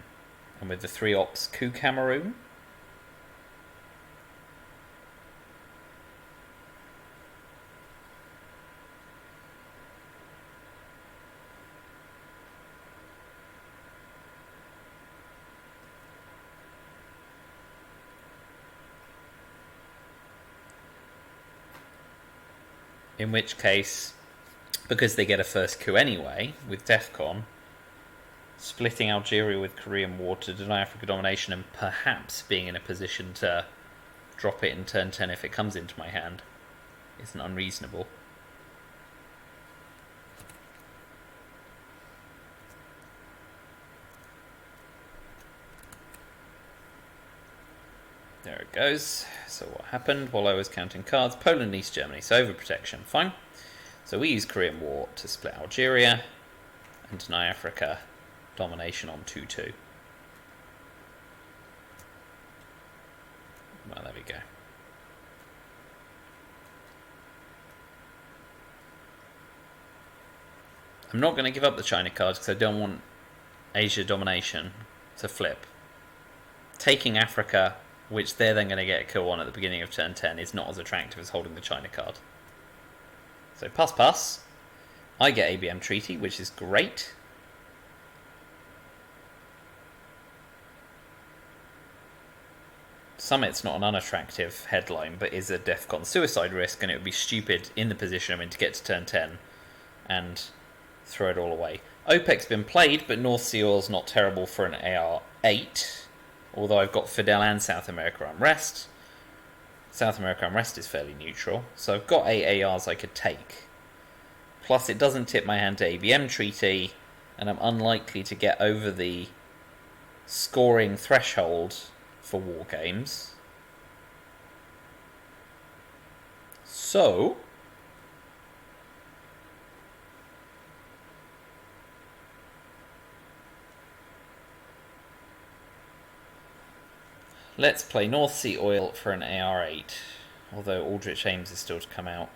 And with the 3 ops, coup Cameroon. In which case, because they get a first coup anyway, with DEFCON, splitting Algeria with Korean War to deny Africa domination and perhaps being in a position to drop it in turn 10 if it comes into my hand isn't unreasonable. There it goes. So what happened while I was counting cards? Poland and East Germany. So overprotection. Fine. So we use Korean War to split Algeria and deny Africa domination on 2-2. Well, there we go. I'm not going to give up the China cards because I don't want Asia domination to flip. Taking Africa, which they're then going to get a kill on at the beginning of turn 10, is not as attractive as holding the China card. So pass. I get ABM treaty, which is great. Summit's not an unattractive headline, but is a DEFCON suicide risk, and it would be stupid in the position I'm in to get to turn 10 and throw it all away. OPEC's been played, but North Sea Oil's not terrible for an AR8. Although I've got Fidel and South America Unrest. South America Unrest is fairly neutral. So I've got 8 ARs I could take. Plus it doesn't tip my hand to ABM treaty. And I'm unlikely to get over the scoring threshold for war games. So let's play North Sea Oil for an AR8, although Aldrich Ames is still to come out.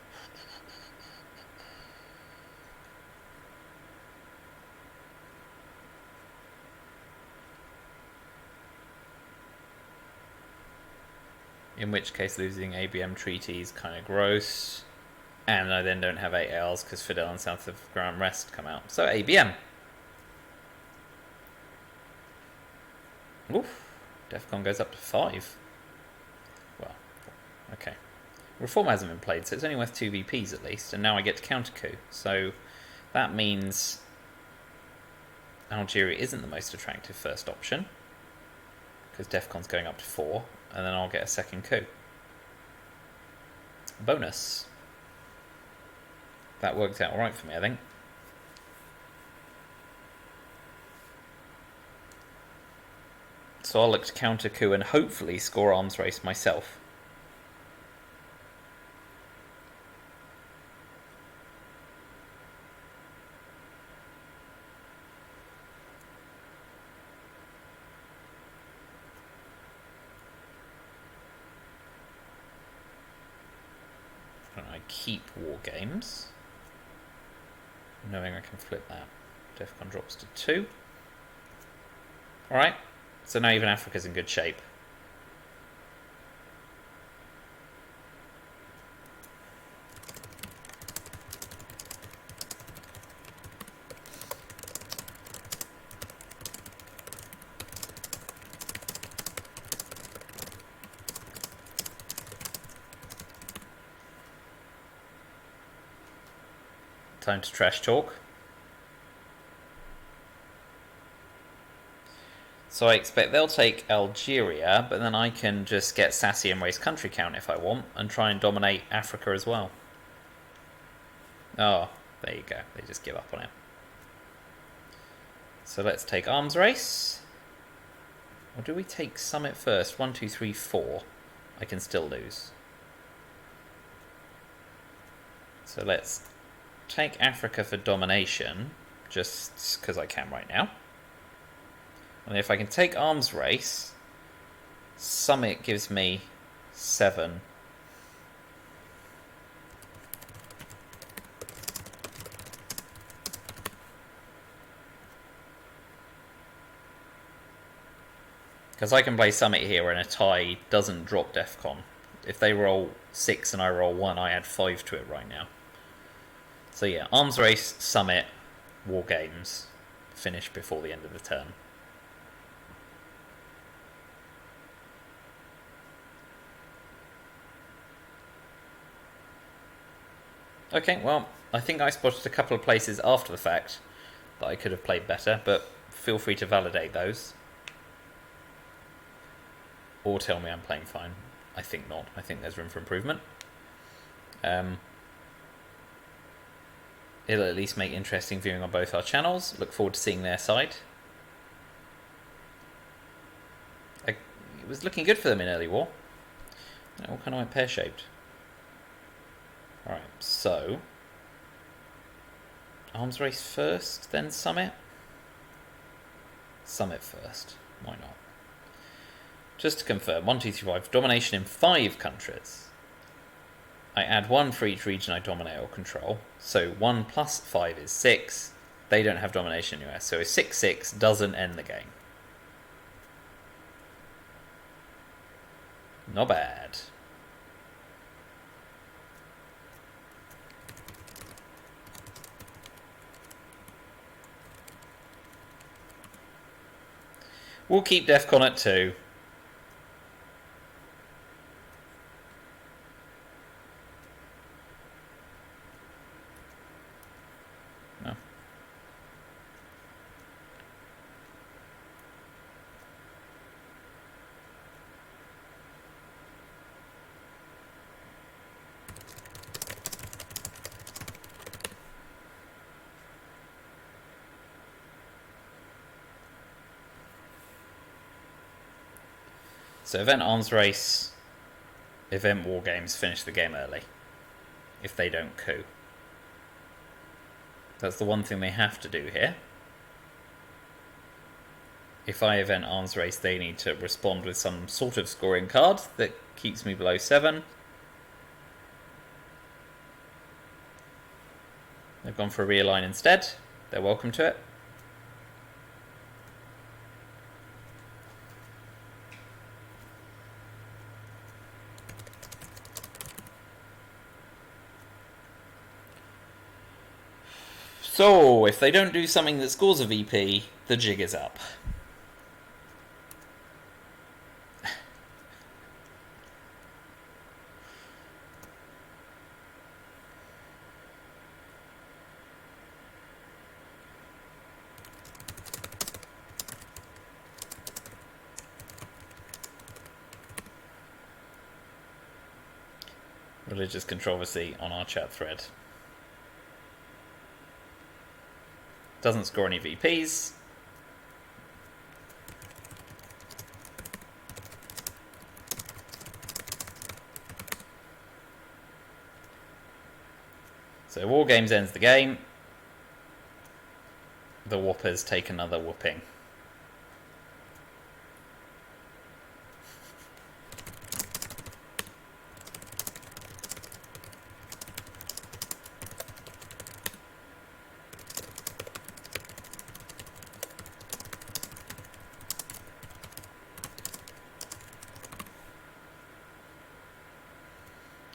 In which case losing ABM treaty is kind of gross. And I then don't have 8 ARs because Fidel and South Africa Unrest come out. So ABM. Oof. DEFCON goes up to 5. Well, okay. Reform hasn't been played, so it's only worth 2 VPs at least, and now I get to counter coup. So that means Algeria isn't the most attractive first option, because DEFCON's going up to 4, and then I'll get a second coup. Bonus. That worked out alright for me, I think. So I'll look to counter coup and hopefully score arms race myself. I keep War Games, knowing I can flip that. DEFCON drops to 2. Alright, so now even Africa's in good shape. Time to trash talk. So I expect they'll take Algeria, but then I can just get sassy and raise country count if I want, and try and dominate Africa as well. Oh, there you go. They just give up on it. So let's take arms race. Or do we take summit first? 1, 2, 3, 4. I can still lose. So let's take Africa for domination, just because I can right now. And if I can take arms race, summit gives me 7. Because I can play summit here and a tie doesn't drop DEFCON. If they roll 6 and I roll 1, I add 5 to it right now. So yeah, arms race, summit, war games, finish before the end of the turn. Okay, well, I think I spotted a couple of places after the fact that I could have played better, but feel free to validate those. Or tell me I'm playing fine. I think not. I think there's room for improvement. It'll at least make interesting viewing on both our channels. Look forward to seeing their side. It was looking good for them in early war. It all kind of went pear-shaped. Alright, so arms race first, then summit? Summit first. Why not? Just to confirm, 1, 2, 3, 5, domination in 5 countries. I add 1 for each region I dominate or control. So 1 plus 5 is 6. They don't have domination in US. So a 6-6 doesn't end the game. Not bad. We'll keep DEFCON at 2. No. So event arms race, event war games finish the game early, if they don't coup. That's the one thing they have to do here. If I event arms race, they need to respond with some sort of scoring card that keeps me below 7. They've gone for a realign instead. They're welcome to it. So, if they don't do something that scores a VP, the jig is up. Religious controversy on our chat thread. Doesn't score any VPs. So War Games ends the game. The WOPRs take another whooping.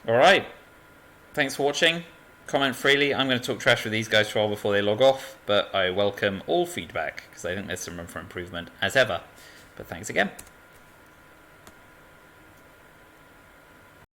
Alright, thanks for watching. Comment freely. I'm going to talk trash with these guys for a while before they log off, but I welcome all feedback because I think there's some room for improvement as ever. But thanks again.